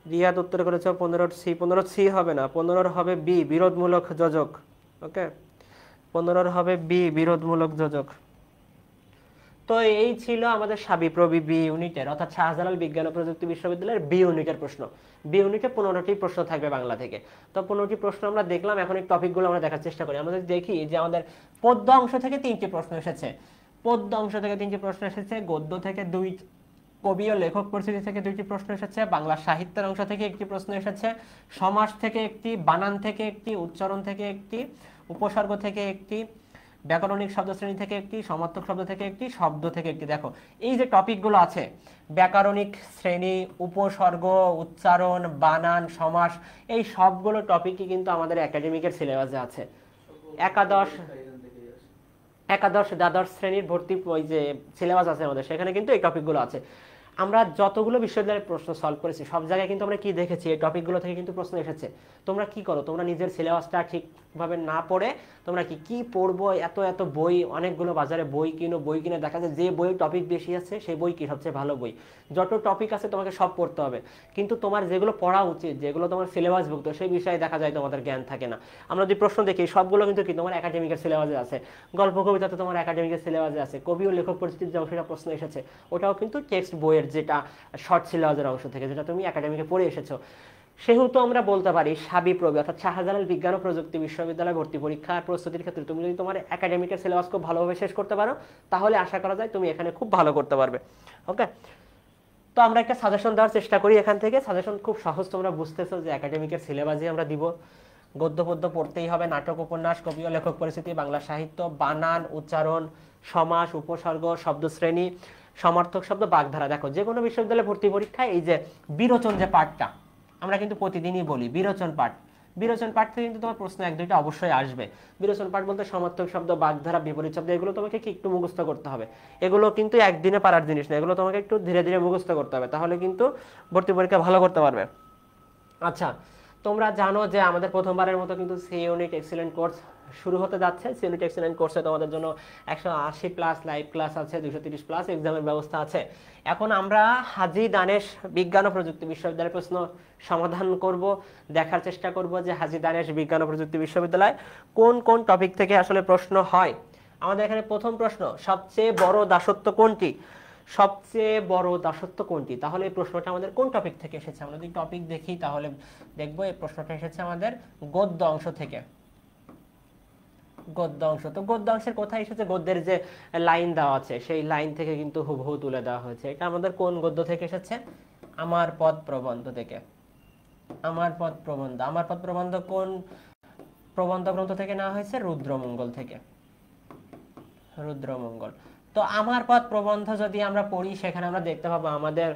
রিয়াদ উত্তর করেছে 15 সি। 15 সি হবে না, 15 হবে বি, বিরোধমূলক যোজক। ওকে, 15 হবে বি, বিরোধমূলক যোজক। তো এই ছিল আমাদের সাবিপ্রবি বি ইউনিটের, অর্থাৎ শাহজালাল বিজ্ঞান ও প্রযুক্তি বিশ্ববিদ্যালয়ের বি ইউনিটের প্রশ্ন। বি ইউনিটে 15টি প্রশ্ন থাকবে বাংলা থেকে। তো 15টি প্রশ্ন আমরা দেখলাম, এখন এই টপিকগুলো আমরা দেখার চেষ্টা করি। আমরা যদি দেখি যে আমাদের পদ্য অংশ থেকে 3টি প্রশ্ন এসেছে, পদ্য অংশ থেকে 3টি প্রশ্ন এসেছে, গদ্য থেকে 2, কবি ও লেখক পরিচিতি থেকে 2টি প্রশ্ন এসেছে, বাংলা সাহিত্যের অংশ থেকে 1টি প্রশ্ন এসেছে, সমাস থেকে 1টি, বানান থেকে 1টি, উচ্চারণ থেকে 1টি, উপসর্গ থেকে 1টি, ব্যাকরণিক শব্দশ্রেণী থেকে 1টি, সমার্থক শব্দ থেকে 1টি, শব্দ থেকে 1টি। দেখো এই যে টপিকগুলো আছে, ব্যাকরণিক শ্রেণী, উপসর্গ, উচ্চারণ, বানান, সমাস, এই সবগুলো টপিকই কিন্তু আমাদের একাডেমিকের সিলেবাসে আছে। একাদশ দ্বাদশ শ্রেণীর ভর্তি ওই যে সিলেবাস আছে আমাদের, সেখানে কিন্তু এই টপিকগুলো আছে। আমরা যতগুলো বিশ্ববিদ্যালয়ের প্রশ্ন সলভ করেছি সব জায়গায় কিন্তু আমরা কি দেখেছি, এই টপিকগুলো থেকে কিন্তু প্রশ্ন এসেছে। তোমরা কি করো, তোমরা নিজের সিলেবাসটা ঠিকভাবে না পড়ে তোমরা কি পড়বো, এত এত বই, অনেকগুলো বাজারে বই কিনো, বই কিনে দেখা যায় যে বই টপিক বেশি আছে সেই বই কি সবচেয়ে ভালো বই। যত টপিক আছে তোমাকে সব পড়তে হবে, কিন্তু তোমার যেগুলো পড়া উচিত, যেগুলো তোমার সিলেবাসভুক্ত, সেই বিষয়ে দেখা যায় তোমাদের জ্ঞান থাকে না। আমরা যদি প্রশ্ন দেখি সবগুলো কিন্তু কি তোমার একাডেমিকের সিলেবাসে আছে। গল্প কবিতা তো তোমার একাডেমিকের সিলেবাসে আছে। কবি ও লেখক পরিচিতির যে অংশটা প্রশ্ন এসেছে ওটাও কিন্তু টেক্সট বইয়ের যেটা শর্ট সিলেবাসের অংশ থেকে, যেটা তুমি একাডেমিকে পড়ে এসেছো। সেহেতু আমরা বলতে পারি সাবিপ্রবি অর্থাৎ শাহজালাল বিজ্ঞান ও প্রযুক্তি বিশ্ববিদ্যালয় ভর্তি পরীক্ষার প্রস্তুতির ক্ষেত্রে তুমি যদি তোমার একাডেমিকের সিলেবাস খুব ভালোভাবে শেষ করতে পারো, তাহলে আশা করা যায় তুমি এখানে খুব ভালো করতে পারবে। ওকে, তো আমরা একটা সাজেশন দেওয়ার চেষ্টা করি এখান থেকে। সাজেশন খুব সহজ, তোমরা বুঝতেছো যে একাডেমিকের সিলেবাসই আমরা দিব। গদ্য পদ্য পড়তেই হবে, নাটক, উপন্যাস, কবি ও লেখক পরিচিতি, বাংলা সাহিত্য, বানান, উচ্চারণ, সমাস, উপসর্গ, শব্দশ্রেণী, সমার্থক শব্দ, বাগধারা। দেখো যে কোনো বিশ্ববিদ্যালয়ে ভর্তি পরীক্ষায় এই যে বিরোচন যে পাঠটা আমরা কিন্তু প্রতিদিনই বলি, বিরোচন পাঠ, বিরোচন পাঠ থেকে কিন্তু তোমার প্রশ্ন 1-2টা অবশ্যই আসবে। বিরোচন পাঠ বলতে সমার্থক শব্দ, বাগধারা, বিপরীত শব্দ, এগুলো তোমাকে কি একটু মুখস্থ করতে হবে। এগুলো কিন্তু একদিনে পারার জিনিস না, এগুলো তোমাকে একটু ধীরে ধীরে মুখস্থ করতে হবে, তাহলে কিন্তু ভর্তি পরীক্ষা ভালো করতে পারবে। আচ্ছা, তোমরা জানো যে আমাদের প্রথমবারের মতো কিন্তু সি ইউনিট এক্সিলেন্ট কোর্স শুরু হতে যাচ্ছে। সি ইউনিট এক্সিলেন্ট কোর্সে তোমাদের জন্য 180+ লাইভ ক্লাস আছে, 230+ এক্সামের ব্যবস্থা আছে। এখন আমরা হাজী দানেশ বিজ্ঞান ও প্রযুক্তি বিশ্ববিদ্যালয়ের প্রশ্ন সমাধান করব, দেখার চেষ্টা করব যে হাজী দানেশ বিজ্ঞান ও প্রযুক্তি বিশ্ববিদ্যালয় কোন কোন টপিক থেকে আসলে প্রশ্ন হয়। আমাদের এখানে প্রথম প্রশ্ন, সবচেয়ে বড় দাসত্ব কোনটি? সবচেয়ে বড় দাসত্ব কোনটি? তাহলে এই প্রশ্নটা আমাদের কোন টপিক থেকে এসেছে? আমরা যদি টপিক দেখি তাহলে দেখবো এই প্রশ্নটা এসেছে আমাদের গদ্য অংশ থেকে। গদ্য অংশ, তো গদ্য অংশের কোথায় এসেছে? গদ্যের যে লাইন দেওয়া আছে সেই লাইন থেকে কিন্তু হুবহু তুলে দেওয়া হয়েছে। এটা আমাদের কোন গদ্য থেকে এসেছে? আমার পদ প্রবন্ধ থেকে। আমার পদ প্রবন্ধ, আমার পদ প্রবন্ধ কোন প্রবন্ধ গ্রন্থ থেকে নেওয়া হয়েছে? রুদ্রমঙ্গল থেকে। রুদ্রমঙ্গল। তো আমার পদ প্রবন্ধ যদি আমরা পড়ি সেখানে আমরা দেখতে পাবো আমাদের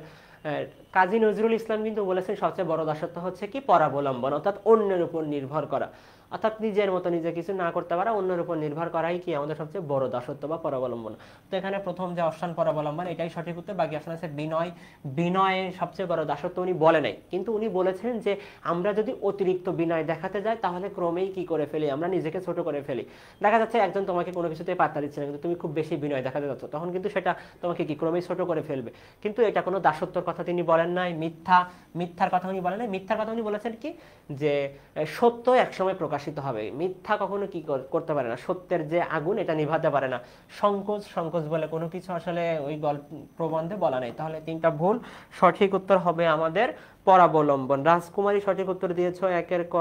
কাজী নজরুল ইসলাম কিন্তু বলেছেন সবচেয়ে বড় দাসত্ব হচ্ছে কি পরাবলম্বন, অর্থাৎ অন্যের উপর নির্ভর করা, অর্থাৎ নিজের মতো নিজে কিছু না করতে পারা, অন্যের উপর নির্ভর করাই কি আমাদের সবচেয়ে বড় দাসত্ব বা পরাবলম্বন। তো এখানে প্রথম যে অপশন পরাবলম্বন এটাই সঠিক উত্তর। বাকি অপশন আছে বিনয়। বিনয়ের সবচেয়ে বড় দাসত্ব উনি বলে নাই, কিন্তু উনি বলেছেন যে আমরা যদি অতিরিক্ত বিনয় দেখাতে যাই তাহলে ক্রমেই কি করে ফেলি, আমরা নিজেকে ছোট করে ফেলি। দেখা যাচ্ছে একজন তোমাকে কোনো কিছুতে পাত্তা দিচ্ছে না, কিন্তু তুমি খুব বেশি বিনয় দেখাতে যাচ্ছ, তখন কিন্তু সেটা তোমাকে কি ক্রমেই ছোট করে ফেলবে। কিন্তু এটা কোনো দাসত্বর কথা তিনি বলেন নাই। মিথ্যার কথা উনি বলেন নাই। মিথ্যার কথা উনি বলেছেন কি যে সত্য একসময় প্রকাশিত হবে, মিথ্যা কখনো কি করতে পারে না, সত্যের যে আগুন এটা নিভাতে পারে না। সংকোচ বলে কোনো কিছু আসলে ওই গল্প প্রবন্ধে বলা নেই। তাহলে তিনটা ভুল। সঠিক উত্তর হবে আমাদের পরাবলম্বন। রাজকুমারী সঠিক উত্তর দিয়েছো একের ক,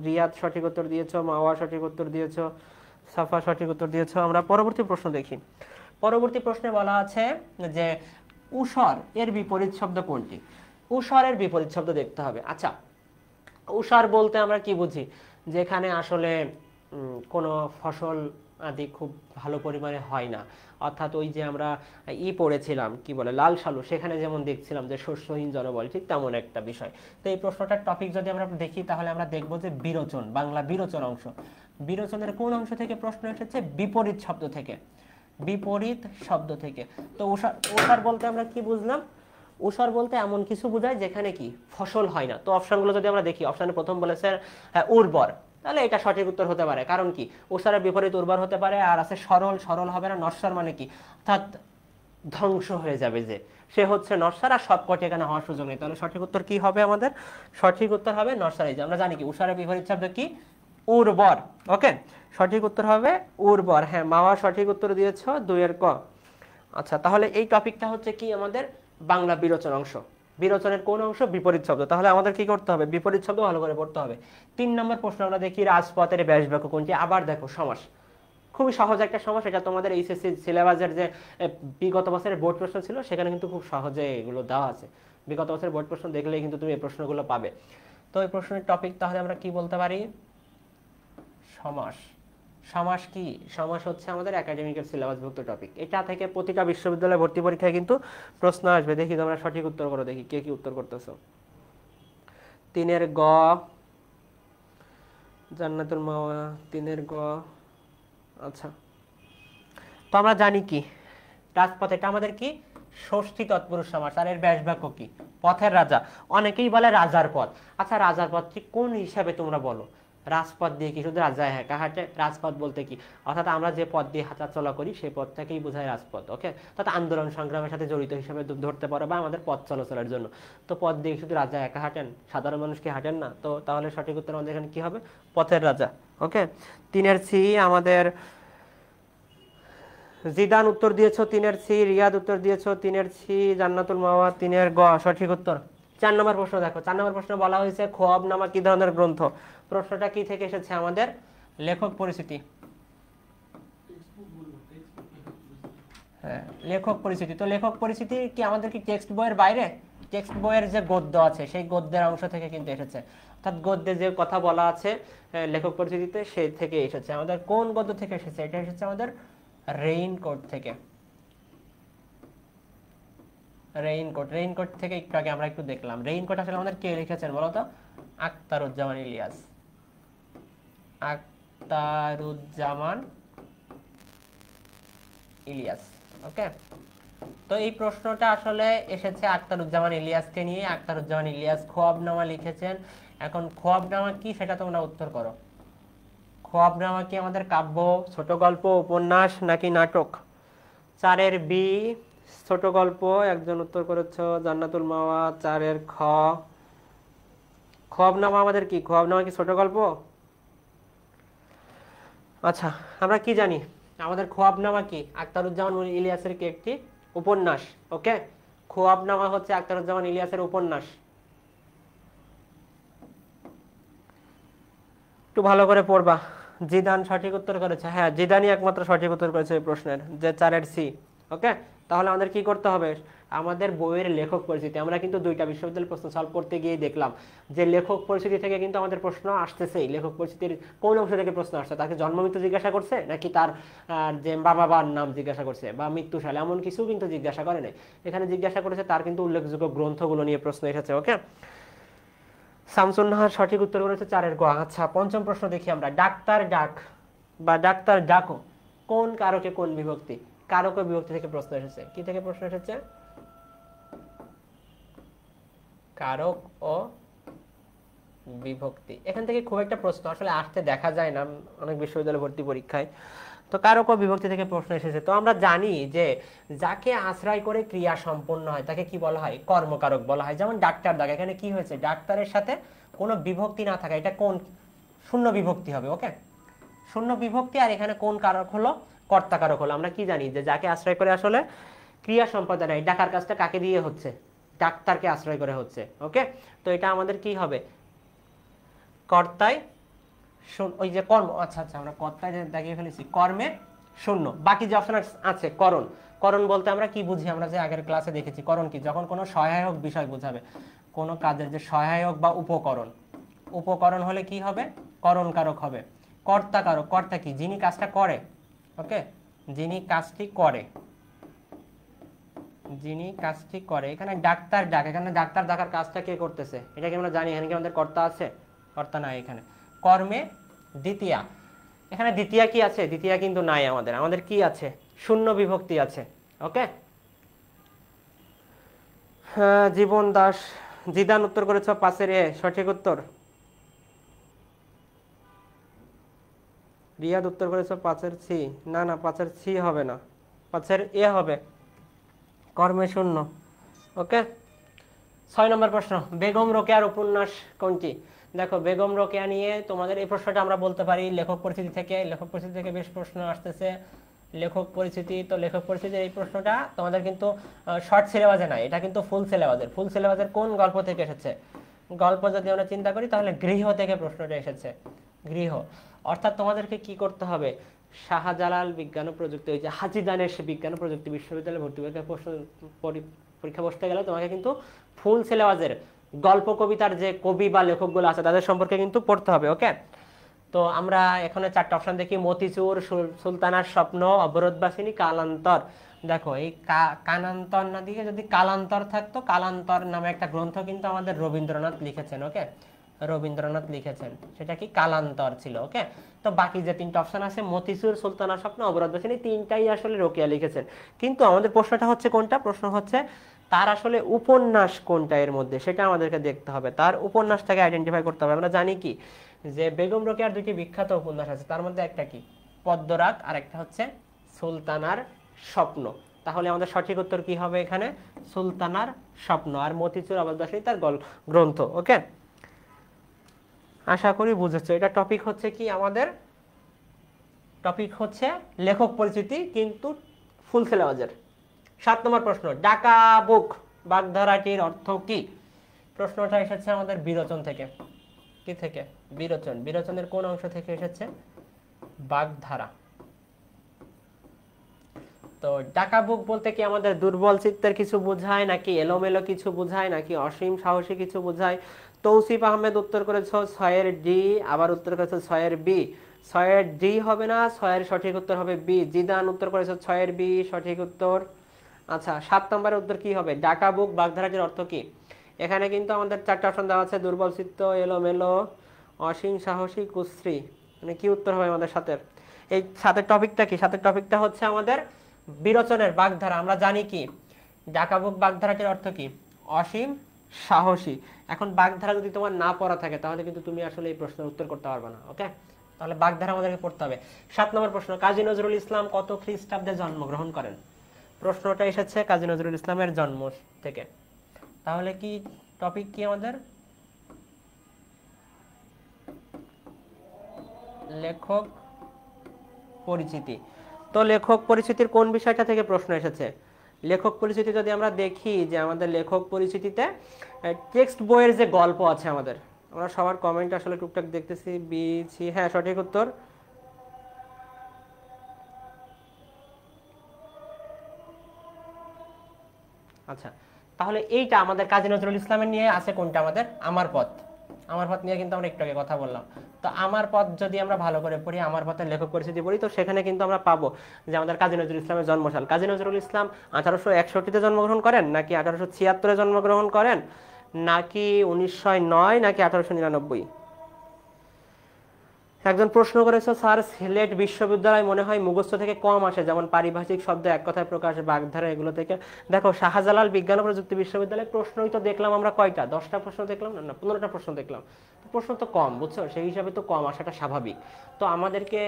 রিয়াদ সঠিক উত্তর দিয়েছো, মাওয়া সঠিক উত্তর দিয়েছো, সাফা সঠিক উত্তর দিয়েছো। আমরা পরবর্তী প্রশ্ন দেখি। পরবর্তী প্রশ্নে বলা আছে যে ঊষর এর বিপরীত শব্দ কোনটি? ঊষরের বিপরীত শব্দ দেখতে হবে। আচ্ছা, ঊষর বলতে আমরা কি বুঝি? যেখানে আসলে কোনো ফসল আদি খুব ভালো পরিমাণে হয় না, অর্থাৎ ওই যে আমরা পড়েছিলাম কি বলে লাল সালু, সেখানে যেমন দেখছিলাম যে শস্যহীন জনবল, ঠিক তেমন একটা বিষয়। তো এই প্রশ্নটার টপিক যদি আমরা দেখি তাহলে আমরা দেখবো যে বিরোচন, বাংলা বিরোচন অংশ। বিরোচনের কোন অংশ থেকে প্রশ্ন এসেছে? বিপরীত শব্দ থেকে। বিপরীত শব্দ থেকে। তো ঊষর বলতে আমরা কি বুঝলাম? ঊষর বলতে এমন কিছু বোঝায় যেখানে কি ফসল হয় না। তো অপশনগুলো যদি আমরা দেখি, অপশনে প্রথম বলেছে উর্বর, তাহলে এটা সঠিক উত্তর হতে পারে। কারণ কি ঊষরের বিপরীত উর্বর হতে পারে। আর আছে সরল, সরল হবে না। নশ্বর মানে কি, অর্থাৎ ধ্বংস হয়ে যাবে, যে সে হচ্ছে নশ্বর। আর সবকটি এখানে হওয়ার সুযোগ নেই। তাহলে সঠিক উত্তর কি হবে আমাদের? সঠিক উত্তর হবে নশ্বর। এই যে আমরা জানি কি ঊষরের বিপরীত শব্দ কি? উর্বর। ওকে, সঠিক উত্তর হবে উর্বর। হ্যাঁ, মাওয়া সঠিক উত্তর দিয়েছ 2 এর ক। আচ্ছা, তাহলে এই টপিকটা হচ্ছে কি আমাদের বাংলা বিরোচন অংশ। বিরোচনের কোন অংশ? বিপরীত শব্দ। তাহলে আমাদের কি করতে হবে? বিপরীত শব্দ ভালো করে পড়তে হবে। 3 নম্বর প্রশ্ন আমরা দেখি, রাজপথের ব্যাস বাক্য কোনটি? আবার দেখো সমাস, খুবই সহজ একটা সমাস। এটা তোমাদের এইচএসসি সিলেবাসের যে বিগত বছরের বোর্ড প্রশ্ন ছিল সেখানে কিন্তু খুব সহজে এগুলো দেওয়া আছে। বিগত বছরের বোর্ড প্রশ্ন দেখলেই কিন্তু তুমি এই প্রশ্নগুলো পাবে। তো এই প্রশ্নের টপিক তাহলে আমরা কি বলতে পারি? সমাস। সমাস কি? সমাস হচ্ছে আমাদের একাডেমিকের সিলেবাসভুক্ত টপিক। এটা থেকে প্রতিটা বিশ্ববিদ্যালয়ে ভর্তি পরীক্ষায় কিন্তু প্রশ্ন আসবে। দেখি তোমরা সঠিক উত্তর করো, দেখি কে কি উত্তর করতেছো। 3 এর গ, জান্নাতুল মাওয়া 3 এর গ। আচ্ছা, তো আমরা জানি কি রাজপথ, এটা আমাদের কি ষষ্ঠী তৎপুরুষ সমাস। আর এর ব্যাস বাক্য কি? পথের রাজা। অনেকেই বলে রাজার পথ। আচ্ছা, রাজার পথ ঠিক কোন হিসাবে তোমরা বলো? রাজপথ দিয়ে কি শুধু রাজা একা হাঁটে? রাজপথ বলতে কি, অর্থাৎ আমরা যে পথ দিয়ে হাঁটাচলা করি সেই পথটাকেই বোঝায় রাজপথ। ওকে, অর্থাৎ আন্দোলন সংগ্রামের সাথে জড়িত হিসাবে ধরতে পারো, বা আমাদের পথ চলাচলের জন্য। তো পথ দিয়ে শুধু রাজা একা হাঁটেন? সাধারণ মানুষ কি হাঁটেন না? তো তাহলে সঠিক উত্তর আমাদের এখানে কি হবে? পথের রাজা। ওকে, 3 এর সি আমাদের জিদান উত্তর দিয়েছো 3 এর সি, রিয়াদ উত্তর দিয়েছো 3 এর সি, জান্নাতুল মাওয়া 3 এর গ সঠিক উত্তর। 4 নম্বর প্রশ্ন দেখো। 4 নম্বর প্রশ্ন বলা হয়েছে খোয়াবনামা কি ধরনের গ্রন্থ? প্রশ্নটা কি থেকে এসেছে আমাদের? লেখক পরিচিতি। হ্যাঁ, লেখক পরিচিতি। তো লেখক পরিচিতি কি আমাদের কি টেক্সট বইয়ের বাইরে? টেক্সট বইয়ের যে গদ্য আছে সেই গদ্যের অংশ থেকে কিন্তু এসেছে। অর্থাৎ গদ্যে যে কথা বলা আছে লেখক পরিচিতিতে, সেই থেকে এসেছে। আমাদের কোন গদ্য থেকে এসেছে? এটা এসেছে আমাদের রেইনকোট থেকে। রেইনকোট থেকে একটু আগে আমরা একটু দেখলাম। রেইনকোট আসলে আমাদের কে লিখেছেন বলো তো? আখতারুজ্জামান ইলিয়াস। আখতারুজ্জামান ইলিয়াস। ওকে, তো এই প্রশ্নটা আসলে এসেছে আখতারুজ্জামান ইলিয়াসকে নিয়ে। আখতারুজ্জামান ইলিয়াস খোয়াবনামা লিখেছেন। এখন খোয়াবনামা কি সেটা তোমরা উত্তর করো। খোয়াবনামা কি আমাদের কাব্য, ছোট গল্প, উপন্যাস নাকি নাটক? 4 এর বি ছোট গল্প, একজন উত্তর করেছো জান্নাতুল মাওয়া। 4 এর খ, খোয়াবনামা আমাদের কি? খোয়াবনামা কি ছোট গল্প? আচ্ছা, আমরা কি জানি আমাদের খোয়াবনামা কি? আখতারুজ্জামান ইলিয়াসের কি একটি উপন্যাস। ওকে, খোয়াবনামা হচ্ছে আখতারুজ্জামান ইলিয়াসের উপন্যাস। একটু ভালো করে পড়বা। জিদান সঠিক উত্তর করেছে। হ্যাঁ, জিদানই একমাত্র সঠিক উত্তর করেছে এই প্রশ্নের, যে 4 এর সি। ওকে, তাহলে আমাদের কি করতে হবে, আমাদের বইয়ের লেখক পরিচিতি, আমরা কিন্তু দুইটা বিশ্ববিদ্যালয়ের প্রশ্ন সলভ করতে গিয়ে দেখলাম যে লেখক পরিচিতি থেকে কিন্তু আমাদের প্রশ্ন আসতেছেই। লেখক পরিচিতির কোন অংশ থেকে প্রশ্ন আসছে, তাকে জন্ম মৃত্যু জিজ্ঞাসা করছে নাকি তার যে বাবার নাম জিজ্ঞাসা করছে বা মৃত্যুশাল, এমন কিছু কিন্তু জিজ্ঞাসা করে নাই। এখানে জিজ্ঞাসা করেছে তার কিন্তু উল্লেখযোগ্য গ্রন্থগুলো নিয়ে প্রশ্ন এসেছে। ওকে, শামসুন নাহার সঠিক উত্তর করেছে 4 গ। আচ্ছা, পঞ্চম প্রশ্ন দেখি আমরা। ডাক্তার ডাক বা ডাক্তার ডাকো কোন কারকে কোন বিভক্তি? কারক ও বিভক্তি থেকে প্রশ্ন এসেছে। কি থেকে প্রশ্ন এসেছে? কারক ও বিভক্তি। এখান থেকে খুব একটা প্রশ্ন আসলে আসতে দেখা যায় না অনেক বিশ্ববিদ্যালয় ভর্তি পরীক্ষায়। তো কারক ও বিভক্তি থেকে প্রশ্ন এসেছে। তো আমরা জানি যে যাকে আশ্রয় করে ক্রিয়া সম্পন্ন হয় তাকে কি বলা হয়? কর্মকারক বলা হয়। যেমন ডাক্তার ডাক, এখানে কি হয়েছে? ডাক্তারের সাথে কোনো বিভক্তি না থাকা, এটা কোন? শূন্য বিভক্তি হবে। ওকে, শূন্য বিভক্তি। আর এখানে কোন কারক হলো? কর্তা কারক হলো। আমরা কি জানি যে যাকে আশ্রয় করে আসলে ক্রিয়া সম্পাদন হয়, ডাকার কাজটা কাকে দিয়ে হচ্ছে? ডাক্তারকে আশ্রয় করে হচ্ছে। ওকে, তো এটা আমাদের কি হবে? কর্তায় ওই যে কর্ম, আচ্ছা আচ্ছা, আমরা কর্তায় দাগিয়ে ফেলেছি, কর্মে শূন্য। বাকি যে অপশন আছে করণ। করণ বলতে আমরা কি বুঝি? আমরা যে আগের ক্লাসে দেখেছি করণ কি, যখন কোনো সহায়ক বিষয় বোঝাবে, কোনো কাজের যে সহায়ক বা উপকরণ, উপকরণ হলে কি হবে? করণ কারক হবে। কর্তা কারক, কর্তা কি? যিনি কাজটা করে। ওকে, যিনি কাজটি করে, যিনি কাজটি করে। এখানে ডাক্তার ডাক, এখানে ডাক্তার ডাকার কাজটা কে করতেছে এটা কি আমরা জানি? এখানে কি আমাদের কর্তা আছে? কর্তা নাই এখানে। কর্মে দ্বিতীয়া, এখানে দ্বিতীয়া কি আছে? দ্বিতীয়া কিন্তু নাই আমাদের। আমাদের কি আছে? শূন্য বিভক্তি আছে। ওকে, হ্যাঁ, জীবন দাস জিদান উত্তর করেছ 5 এ, সঠিক উত্তর। রিয়াদ উত্তর করেছ 5 সি। না না, 5 সি হবে না, 5 এ হবে, কর্মে শূন্য। ওকে, 6 নম্বর প্রশ্ন। বেগম রোকেয়ার উপন্যাস কোনটি? দেখো, বেগম রোকেয়া নিয়ে তোমাদের এই প্রশ্নটা আমরা বলতে পারি লেখক পরিচিতি থেকে। লেখক পরিচিতি থেকে বেশ প্রশ্ন আসতেছে। লেখক পরিচিতি, তো লেখক পরিচিতির এই প্রশ্নটা তোমাদের কিন্তু শর্ট সিলেবাসে নাই, এটা কিন্তু ফুল সিলেবাসের। ফুল সিলেবাসের কোন গল্প থেকে এসেছে? গল্প যদি আমরা চিন্তা করি তাহলে গৃহ থেকে প্রশ্নটা এসেছে। গৃহ, অর্থাৎ তোমাদেরকে কি করতে হবে? শাহজালাল বিজ্ঞান ও প্রযুক্তি, ওই যে হাজী দানেশ বিজ্ঞান ও প্রযুক্তি বিশ্ববিদ্যালয়ে ভর্তি পরীক্ষা বসতে গেলে তোমাকে কিন্তু ফুল সিলেবাসের গল্প কবিতার যে কবি বা লেখকগুলো আছে তাদের সম্পর্কে কিন্তু পড়তে হবে। ওকে, তো আমরা এখানে 4টা অপশন দেখি। মতিচুর, সুলতানার স্বপ্ন, অবরোধবাসিনী, কালান্তর। দেখো, এই কানান্তর না দিয়ে যদি কালান্তর থাকতো, কালান্তর নামে একটা গ্রন্থ কিন্তু আমাদের রবীন্দ্রনাথ লিখেছেন। ওকে, রবীন্দ্রনাথ লিখেছেন, সেটা কি কালান্তর ছিল। ওকে, তো বাকি যে 3টা অপশন আছে মতিচুর, সুলতানার স্বপ্ন, অবরোধবাসিনী, 3টাই আসলে রোকেয়া লিখেছেন। কিন্তু আমাদের প্রশ্নটা হচ্ছে কোনটা? প্রশ্ন হচ্ছে তার আসলে উপন্যাস কোনটা এর মধ্যে, সেটা আমাদেরকে দেখতে হবে। তার উপন্যাসটাকে আইডেন্টিফাই করতে হবে। আমরা জানি কি যে বেগম রোকেয়ার 2টি বিখ্যাত উপন্যাস আছে, তার মধ্যে একটা কি পদ্মরাগ আর একটা হচ্ছে সুলতানার স্বপ্ন। তাহলে আমাদের সঠিক উত্তর কি হবে এখানে? সুলতানার স্বপ্ন। আর মতিচুর অবরোধবাসিনী তার গ্রন্থ। ওকে, আশা করি বুঝেছো। এটা টপিক হচ্ছে কি আমাদের? টপিক হচ্ছে লেখক পরিচিতি, কিন্তু ফুল সিলেবাসের। 7 নম্বর প্রশ্ন। ডাকা বুক বাগধারাটির অর্থ কি? প্রশ্নটা এসেছে আমাদের বিরোচন থেকে। কি থেকে? বিরোচন। বিরোচনের কোন অংশ থেকে এসেছে? বাগধারা। তো ডাকা বুক বলতে কি আমাদের দুর্বল চিত্তের কিছু বোঝায়, নাকি এলোমেলো কিছু বোঝায়, নাকি অসীম সাহসী কিছু বোঝায়? তৌসিফ আহমেদ উত্তর করেছ 6 ডি, আবার উত্তর করেছ 6 বি। 6 ডি হবে না, 6 সঠিক উত্তর হবে বি। জিদান উত্তর করেছ 6 বি, সঠিক উত্তর। আচ্ছা, 7 নম্বরের উত্তর কি হবে? ডাকা বুক বাগধারাটির অর্থ কি? এখানে কিন্তু আমাদের 4টা অপশন দেওয়া আছে, দুর্বল চিত্ত, এলোমেলো, অসীম সাহসী, কুশ্রী। মানে কি উত্তর হবে আমাদের সাথে? এই সাথে টপিকটা কি? সাথে টপিকটা হচ্ছে আমাদের বিরোচনের বাগধারা। আমরা জানি কি ডাকা বুক বাগধারাটির অর্থ কি? অসীম সাহসী। এখন বাগধারা যদি তোমার না পড়া থাকে তাহলে কিন্তু তুমি আসলে এই প্রশ্নের উত্তর করতে পারবে না। ওকে, তাহলে বাগধারা আমাদেরকে পড়তে হবে। 7 নম্বর প্রশ্ন। কাজী নজরুল ইসলাম কত খ্রিস্টাব্দে জন্মগ্রহণ করেন? প্রশ্নটা এসেছে কাজী নজরুল ইসলামের জন্ম থেকে। তাহলে কি টপিক কি আমাদের? লেখক পরিচিতি। তো লেখক পরিচিতির কোন বিষয়টা থেকে প্রশ্ন এসেছে? লেখক পরিচিতি যদি আমরা দেখি যে আমাদের লেখক পরিচিতিতে টেক্সট বইয়ের যে গল্প আছে আমাদের, আমরা সবার কমেন্ট আসলে টুকটাক দেখতেছি। বি সি, হ্যাঁ সঠিক উত্তর। আচ্ছা, তাহলে এইটা আমাদের কাজী নজরুল ইসলামের নিয়ে আছে কোনটা, আমাদের আমার পথ। আমার পথ নিয়ে কিন্তু আমরা একটু আগে কথা বললাম। তো আমার পথ যদি আমরা ভালো করে পড়ি, আমার পথের লেখক পরিচিতি পড়ি, তো সেখানে কিন্তু আমরা পাবো যে আমাদের কাজী নজরুল ইসলামের জন্মসাল। কাজী নজরুল ইসলাম 1861-তে জন্মগ্রহণ করেন, নাকি 1876-এ জন্মগ্রহণ করেন, নাকি 1909, নাকি 1899? একজন প্রশ্ন করেছে, স্যার সিলেট বিশ্ববিদ্যালয় মনে হয় মুখস্থ থেকে কম আসে, যেমন পারিভাষিক শব্দ, এক কথায় প্রকাশ, বাগধারা, এগুলো থেকে। দেখো, শাহজালাল বিজ্ঞান ও প্রযুক্তি বিশ্ববিদ্যালয়ে প্রশ্নই তো দেখলাম আমরা কয়টা, 10টা প্রশ্ন দেখলাম না, 15টা প্রশ্ন দেখলাম। প্রশ্ন তো কম, বুঝছো, সেই হিসাবে তো কম আসাটা স্বাভাবিক। তো আমাদেরকে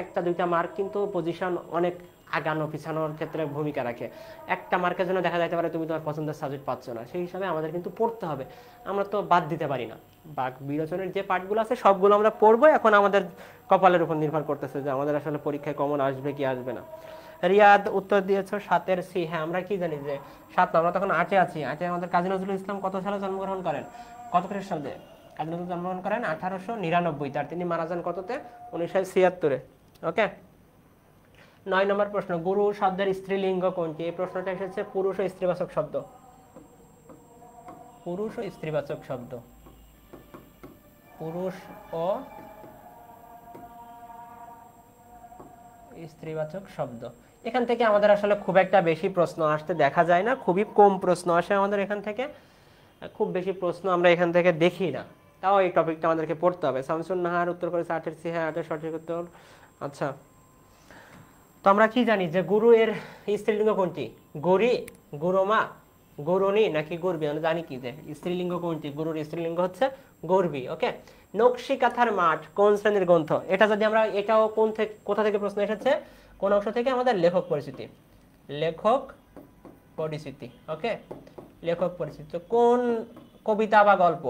একটা দুইটা মার্ক কিন্তু পজিশন অনেক আগানো পিছানোর ক্ষেত্রে ভূমিকা রাখে। একটা মার্কের জন্য দেখা যাইতে পারে তুমি তোমার পছন্দের সাবজেক্ট পাচ্ছ না, সেই হিসাবে আমাদের কিন্তু পড়তে হবে, আমরা তো বাদ দিতে পারি না। বাক বিরোচনের যে পার্টগুলো আছে সবগুলো আমরা পড়বো, এখন আমাদের কপালের উপর নির্ভর করতেছে যে আমাদের আসলে পরীক্ষায় কমন আসবে কি আসবে না। রিয়াদ উত্তর দিয়েছো 7-এর সি। হ্যাঁ, আমরা কি জানি যে 7, আমরা তখন 8-এ আছি। 8-এ আমাদের কাজী নজরুল ইসলাম কত সালে জন্মগ্রহণ করেন, কত খ্রিস্টাব্দে কাজী নজরুল জন্মগ্রহণ করেন? 1899। আর তিনি মারা যান কততে? 1976-এ। ওকে। 9 নম্বর প্রশ্ন, গুরু শব্দের স্ত্রীলিঙ্গ কোনটি? এই প্রশ্নটা এসেছে পুরুষ ও স্ত্রীবাচক শব্দ। পুরুষ ও স্ত্রীবাচক শব্দ, পুরুষ ও স্ত্রীবাচক শব্দ। এখান থেকে আমাদের আসলে খুব একটা বেশি প্রশ্ন আসতে দেখা যায় না, খুবই কম প্রশ্ন আসে আমাদের এখান থেকে, খুব বেশি প্রশ্ন আমরা এখান থেকে দেখি না। তাও এই টপিকটা আমাদেরকে পড়তে হবে। শামসুন নাহার উত্তর করেছে 8-এর সি। হ্যাঁ, 8-এর সঠিক উত্তর। আচ্ছা, তো আমরা কি জানি যে গুরু এর স্ত্রীলিঙ্গ কোনটি? গৌরী, গুরুমা, গৌরণী, নাকি গর্বী? আমরা জানি কি যে স্ত্রীলিঙ্গ কোনটি, গুরুর স্ত্রীলিঙ্গ হচ্ছে গর্বী। ওকে। নকশি কাঁথার মাঠ কোন শ্রেণীর গ্রন্থ? এটা যদি আমরা, এটাও কোন থেকে, কোথা থেকে প্রশ্ন এসেছে, কোন অংশ থেকে? আমাদের লেখক পরিচিতি। লেখক পরিচিতি। ওকে, লেখক পরিচিতি। তো কোন কবিতা বা গল্প?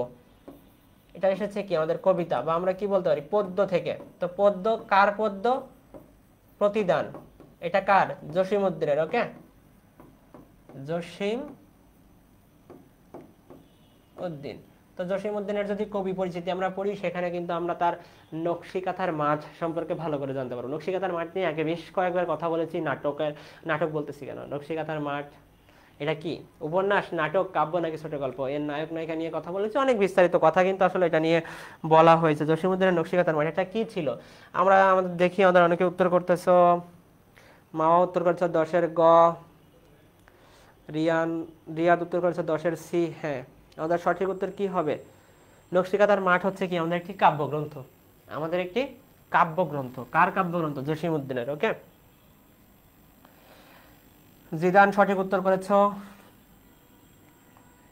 এটা এসেছে কি আমাদের কবিতা, বা আমরা কি বলতে পারি পদ্য থেকে। তো পদ্য কার পদ্য? প্রতিদান। এটা কার? জসীমউদ্দিনের। ওকে, জসীম উদ্দিন। তো জসীমউদ্দিনের যদি কবি পরিচিতি আমরা পড়ি, সেখানে কিন্তু আমরা তার নকশিকাঁথার মাঠ সম্পর্কে ভালো করে জানতে পারবো। নকশিকাঁথার মাঠ নিয়ে আগে বেশ কয়েকবার কথা বলেছি, নাটক বলতেছি কেন, নকশিকাঁথার মাঠ এটা কি উপন্যাস, নাটক, কাব্য, নাকি ছোট গল্প? এর নায়ক নায়িকা নিয়ে কথা বলেছি, অনেক বিস্তারিত কথা কিন্তু আসলে এটা নিয়ে বলা হয়েছে। জসীমউদ্দিনের নকশিকাঁথার মাঠ এটা কি ছিল? আমরা আমাদের দেখি, আমাদের অনেকে উত্তর করতেছো। মাওয়া উত্তর করছে 10-এর গ। রিয়াদ উত্তর করেছে 10-এর সি। হ্যাঁ, আমাদের সঠিক উত্তর কি হবে? নকশিকাঁথার মাঠ হচ্ছে কি আমাদের একটি কাব্যগ্রন্থ, আমাদের একটি কাব্যগ্রন্থ। কার কাব্যগ্রন্থ? জসীমউদ্দিনের। ওকে। জিদান সঠিক উত্তর করেছো।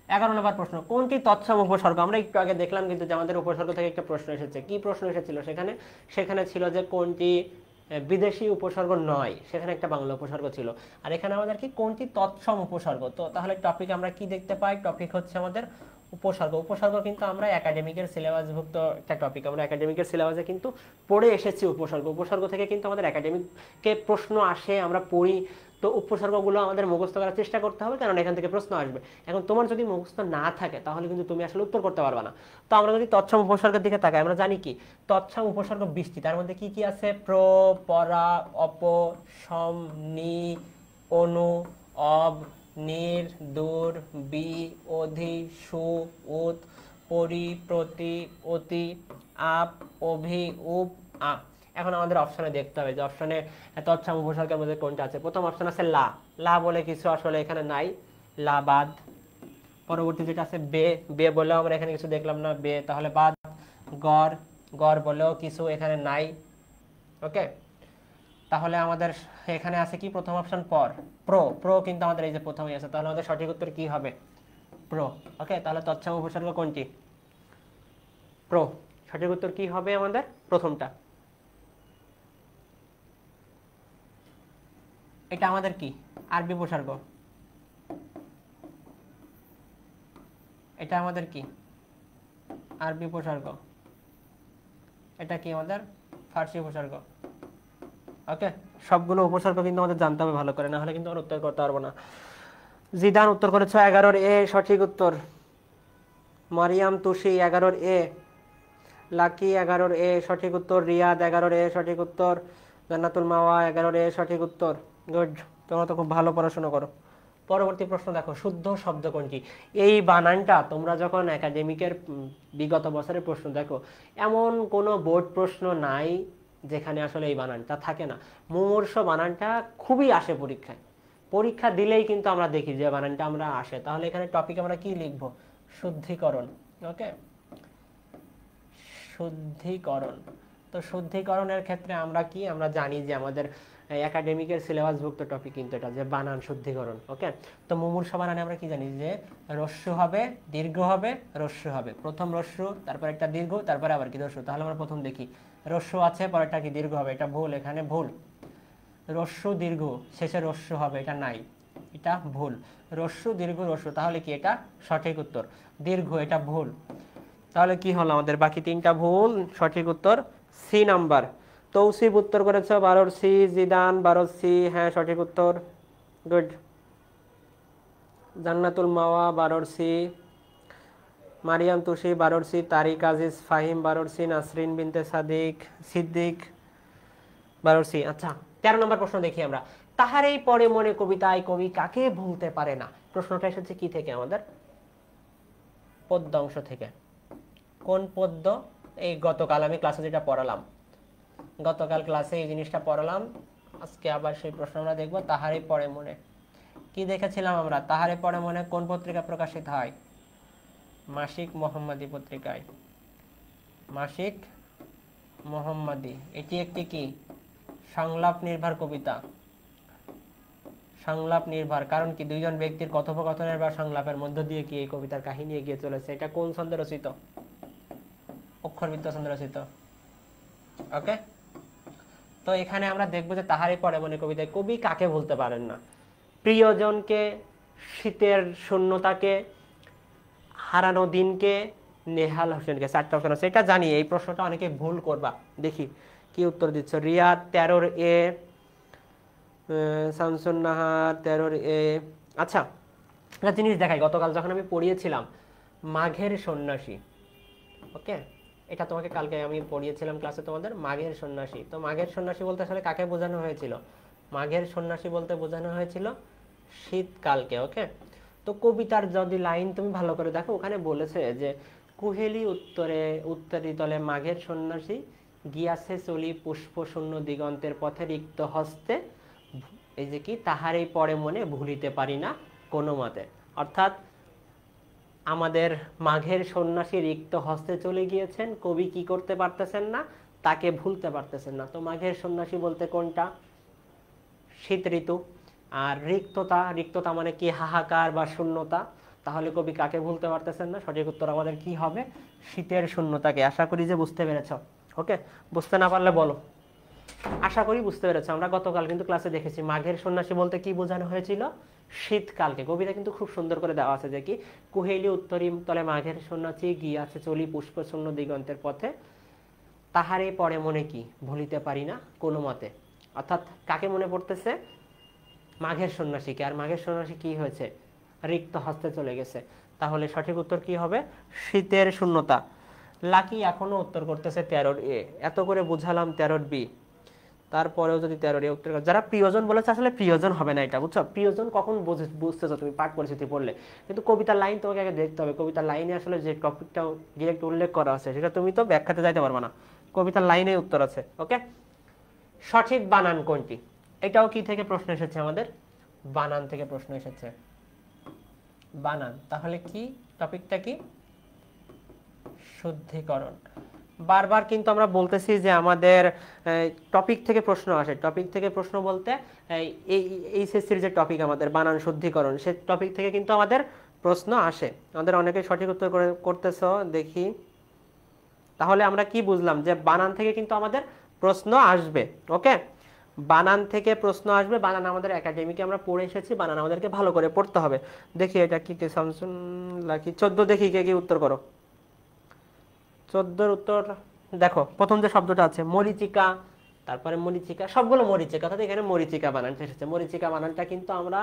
11 নম্বর প্রশ্ন, কোনটি তৎসম উপসর্গ? আমরা একটু আগে দেখলাম কিন্তু যে আমাদের উপসর্গ থেকে একটা প্রশ্ন এসেছে। কি প্রশ্ন এসেছিল সেখানে? সেখানে ছিল যে কোনটি বিদেশি উপসর্গ নয়, সেখানে একটা বাংলা উপসর্গ ছিল। আর এখানে আমাদের কি কোনটি তৎসম উপসর্গ? তো তাহলে টপিক আমরা কি দেখতে পাই? টপিক হচ্ছে আমাদের উপসর্গ। উপসর্গ কিন্তু আমরা একাডেমিকের সিলেবাসভুক্ত একটা টপিক, আমরা একাডেমিকের সিলেবাসে কিন্তু পড়ে এসেছি উপসর্গ। উপসর্গ থেকে কিন্তু আমাদের একাডেমিকে প্রশ্ন আসে, আমরা পড়ি। তো উপসর্গগুলো আমাদের মুখস্থ করার চেষ্টা করতে হবে, কারণ এখান থেকে প্রশ্ন আসবে। এখন তোমার যদি মুখস্থ না থাকে তাহলে কিন্তু তুমি আসলে উত্তর করতে পারবে না। তো আমরা যদি তৎসম উপসর্গের দিকে তাকাই, আমরা জানি কি তৎসম উপসর্গ 20টি। তার মধ্যে কি কি আছে? প্র, পরা, অপ, সম, নি, অনু, অব, নির, দূর, বি, অধি, সু, উত, পরি, প্রতি, অতি, আপ, অভি, উপ, আ। এখন আমাদের অপশনে দেখতে হবে যে অপশনে তৎসম উপসর্গের মধ্যে কোনটা আছে। প্রথম অপশন আছে লা। লা বলে কিছু আসলে এখানে নাই, লা বাদ। পরবর্তী যেটা আছে বে, বে বলেও আমরা এখানে কিছু দেখলাম না, বে তাহলে বাদ। গড়, গড় বলেও কিছু এখানে নাই। ওকে, তাহলে আমাদের এখানে আছে কি প্রথম অপশন পর, প্রো। প্রো কিন্তু আমাদের এই যে প্রথমেই আছে, তাহলে আমাদের সঠিক উত্তর কি হবে? প্রো। ওকে, তাহলে তৎসম উপসর্গ কোনটি? প্রো। সঠিক উত্তর কি হবে আমাদের? প্রথমটা। এটা আমাদের কি আরবি উপসর্গ, এটা আমাদের কি আরবি উপসর্গ, এটা কি আমাদের ফার্সি উপসর্গ। ওকে, সবগুলো উপসর্গ কিন্তু আমাদের জানতে হবে ভালো করে, না হলে কিন্তু আমরা উত্তর করতে পারবো না। জিদান উত্তর করেছে 11-এর এ সঠিক উত্তর। মারিয়াম তুষি 11-এর এ। লাকি 11-এর এ সঠিক উত্তর। রিয়াদ 11-এর এ সঠিক উত্তর। জান্নাতুল মাওয়া 11-এর এ সঠিক উত্তর। গুড, তোমরা তো খুব ভালো পড়াশোনা করো। পরবর্তী প্রশ্ন দেখো, শুদ্ধ শব্দ কোনটি? এই বানানটা তোমরা যখন একাডেমিকের বিগত বছরের প্রশ্ন দেখো, এমন কোনো বোর্ড প্রশ্ন নাই যেখানে আসলে এই বানানটা থাকে না। মুমূর্ষ বানানটা খুবই আসে পরীক্ষায়, পরীক্ষা দিলেই কিন্তু আমরা দেখি যে বানানটা আমরা আসে। তাহলে এখানে টপিক আমরা কি লিখব? শুদ্ধিকরণ। ওকে, শুদ্ধিকরণ। তো শুদ্ধিকরণের ক্ষেত্রে আমরা কি, আমরা জানি যে আমাদের একাডেমিকের সিলেবাসভুক্ত টপিক কিন্তু এটা, যে বানান শুদ্ধিকরণ। ওকে, তো মুমূর্ষ বানানে আমরা কি জানি, যে রস্যু হবে, দীর্ঘ হবে, রস্যু হবে। প্রথম রস্যু, তারপর একটা দীর্ঘ, তারপরে আবার কি রস্যু। তাহলে আমরা প্রথম দেখি, রস্যু আছে, পরেরটা কি দীর্ঘ হবে, এটা ভুল, এখানে ভুল। রস্যু দীর্ঘ, শেষে রস্যু হবে, এটা নাই, এটা ভুল। রস্যু দীর্ঘ রস্যু, তাহলে কি এটা সঠিক উত্তর। দীর্ঘ, এটা ভুল। তাহলে কি হলো আমাদের, বাকি তিনটা ভুল, সঠিক উত্তর সি নাম্বার। তৌসিফ উত্তর করেছে 12 সি, জিদান 12 সি, হ্যাঁ সঠিক উত্তর, গুড। জান্নাতুল মাওয়া 12 সি, মারিয়াম তুষি 12 সি, তারিক আজিজ ফাহিম 12 সি, নাসরিন বিনতে সিদ্দিক 12 সি। আচ্ছা, 13 নম্বর প্রশ্ন দেখি আমরা। তাহারেই পরে মনে কবিতায় কবি কাকে ভুলতে পারে না? প্রশ্নটা এসেছে কি থেকে আমাদের? পদ্য অংশ থেকে। কোন পদ্য? এই গতকাল আমি ক্লাসে যেটা পড়ালাম, গতকাল ক্লাসে এই জিনিসটা পড়ালাম, আজকে আবার সেই প্রশ্ন আমরা দেখব। তাহারই পরে মনে, কি দেখেছিলাম আমরা? তাহারে পরে মনে কোন পত্রিকা প্রকাশিত হয়? মাসিক মোহাম্মদী পত্রিকায়। মাসিক মোহাম্মদী, এটি একটি কি সংলাপ নির্ভর কবিতা। সংলাপ নির্ভর, কারণ কি দুইজন ব্যক্তির কথোপকথনের বা সংলাপের মধ্য দিয়ে কি এই কবিতার কাহিনী এগিয়ে চলেছে। এটা কোন ছন্দে রচিত? অক্ষরবৃত্ত ছন্দে রচিত। ওকে, তো এখানে আমরা দেখবো যে তাহারই পরে মনে কবিতায় কবি কাকে ভুলতে পারেন না? প্রিয়জনকে, শীতের শূন্যতাকে, হারানো দিনকে, নেহাল হোসেনকে। 4টা অপশন আছে, এটা জানি। এই প্রশ্নটা অনেকে ভুল করবা, দেখি কি উত্তর দিচ্ছ। রিয়াদ 13 এ, শামসুন নাহার 13 এ। আচ্ছা, একটা জিনিস দেখাই, গতকাল যখন আমি পড়িয়েছিলাম মাঘের সন্ন্যাসী, ওকে, এটা তোমাকে কালকে আমি পড়িয়েছিলাম ক্লাসে তোমাদের, মাঘের সন্ন্যাসী। তো মাঘের সন্ন্যাসী বলতে আসলে কাকে বোঝানো হয়েছিল? মাঘের সন্ন্যাসী বলতে বোঝানো হয়েছিল শীতকালকে। ওকে, তো কবিতার যদি লাইন তুমি ভালো করে দেখো, ওখানে বলেছে যে কুহেলি উত্তরে তলে মাঘের সন্ন্যাসী গিয়াছে চলি পুষ্প শূন্য দিগন্তের পথে রিক্ত হস্তে, এই যে কি তাহারই পরে মনে ভুলিতে পারি না কোনো মতে। অর্থাৎ আমাদের মাঘের সন্ন্যাসী রিক্ত হস্তে চলে গিয়েছেন, কবি কি করতে পারতেছেন না? তাকে ভুলতে পারতেছেন না। তো মাঘের সন্ন্যাসী বলতে কোনটা? শীত ঋতু। আর রিক্ততা মানে কি হাহাকার বা শূন্যতা। তাহলে কবি কাকে ভুলতে পারতেছেন না? সঠিক উত্তর আমাদের কি হবে? শীতের শূন্যতাকে। আশা করি যে বুঝতে পেরেছ। ওকে, বুঝতে না পারলে বলো। আশা করি বুঝতে পেরেছ। আমরা গতকাল কিন্তু ক্লাসে দেখেছি মাঘের সন্ন্যাসী বলতে কি বোঝানো হয়েছিল? শীতকালকে। কবিতা কিন্তু খুব সুন্দর করে দেওয়া আছে যে কি কুহেলি উত্তরীম তলে মাঘের সন্ন্যাসী গিয়াছে চলি পুষ্প শূন্য দিগন্তের পথে, তাহারে পরে মনে কি ভুলিতে পারি না কোনো মতে। অর্থাৎ কাকে মনে পড়তেছে? মাঘের সন্ন্যাসীকে। আর মাঘের সন্ন্যাসী কি হয়েছে? রিক্ত হস্তে চলে গেছে। তাহলে সঠিক উত্তর কি হবে? শীতের শূন্যতা। লাকি এখনো উত্তর করতেছে 13 এ। এত করে বুঝালাম 13 বি, তারপরেও যদি 13 এ উত্তর। যারা প্রিয়জন বলেছে, আসলে প্রিয়জন হবে না এটা, বুঝছো? প্রিয়জন কখন বুঝতেছো তুমি পাঠ পরিস্থিতি পড়লে, কিন্তু কবিতার লাইন তোমাকে আগে দেখতে হবে। কবিতার লাইনে আসলে যে টপিকটা ডিরেক্ট উল্লেখ করা আছে সেটা তুমি তো ব্যাখ্যাতে যাইতে পারবে না, কবিতার লাইনে উত্তর আছে। ওকে, সঠিক বানান কোনটি? এটাও কি থেকে প্রশ্ন এসেছে আমাদের? বানান থেকে প্রশ্ন এসেছে। বানান, তাহলে কি টপিকটা কি? শুদ্ধিকরণ। বারবার কিন্তু আমরা বলতেছি যে আমাদের টপিক থেকে প্রশ্ন আসে। টপিক থেকে প্রশ্ন বলতে এই এইচএসসির যে টপিক আমাদের বানান শুদ্ধিকরণ, সে টপিক থেকে কিন্তু আমাদের প্রশ্ন আসে। আমাদের অনেকে সঠিক উত্তর করতেছ, দেখি। তাহলে আমরা কি বুঝলাম? যে বানান থেকে কিন্তু আমাদের প্রশ্ন আসবে। ওকে, বানান থেকে প্রশ্ন আসবে। বানান আমাদের একাডেমিকে আমরা পড়ে এসেছি, বানান আমাদেরকে ভালো করে পড়তে হবে। দেখি এটা কি, শামসুন লাকি 14 দেখি কে কি উত্তর করো। 14 উত্তর দেখো, প্রথম যে শব্দটা আছে মরিচিকা, তারপরে মরিচিকা, সবগুলো মরিচিকা, অর্থাৎ এখানে মরিচিকা বানানটা এসেছে। মরিচিকা বানানটা কিন্তু আমরা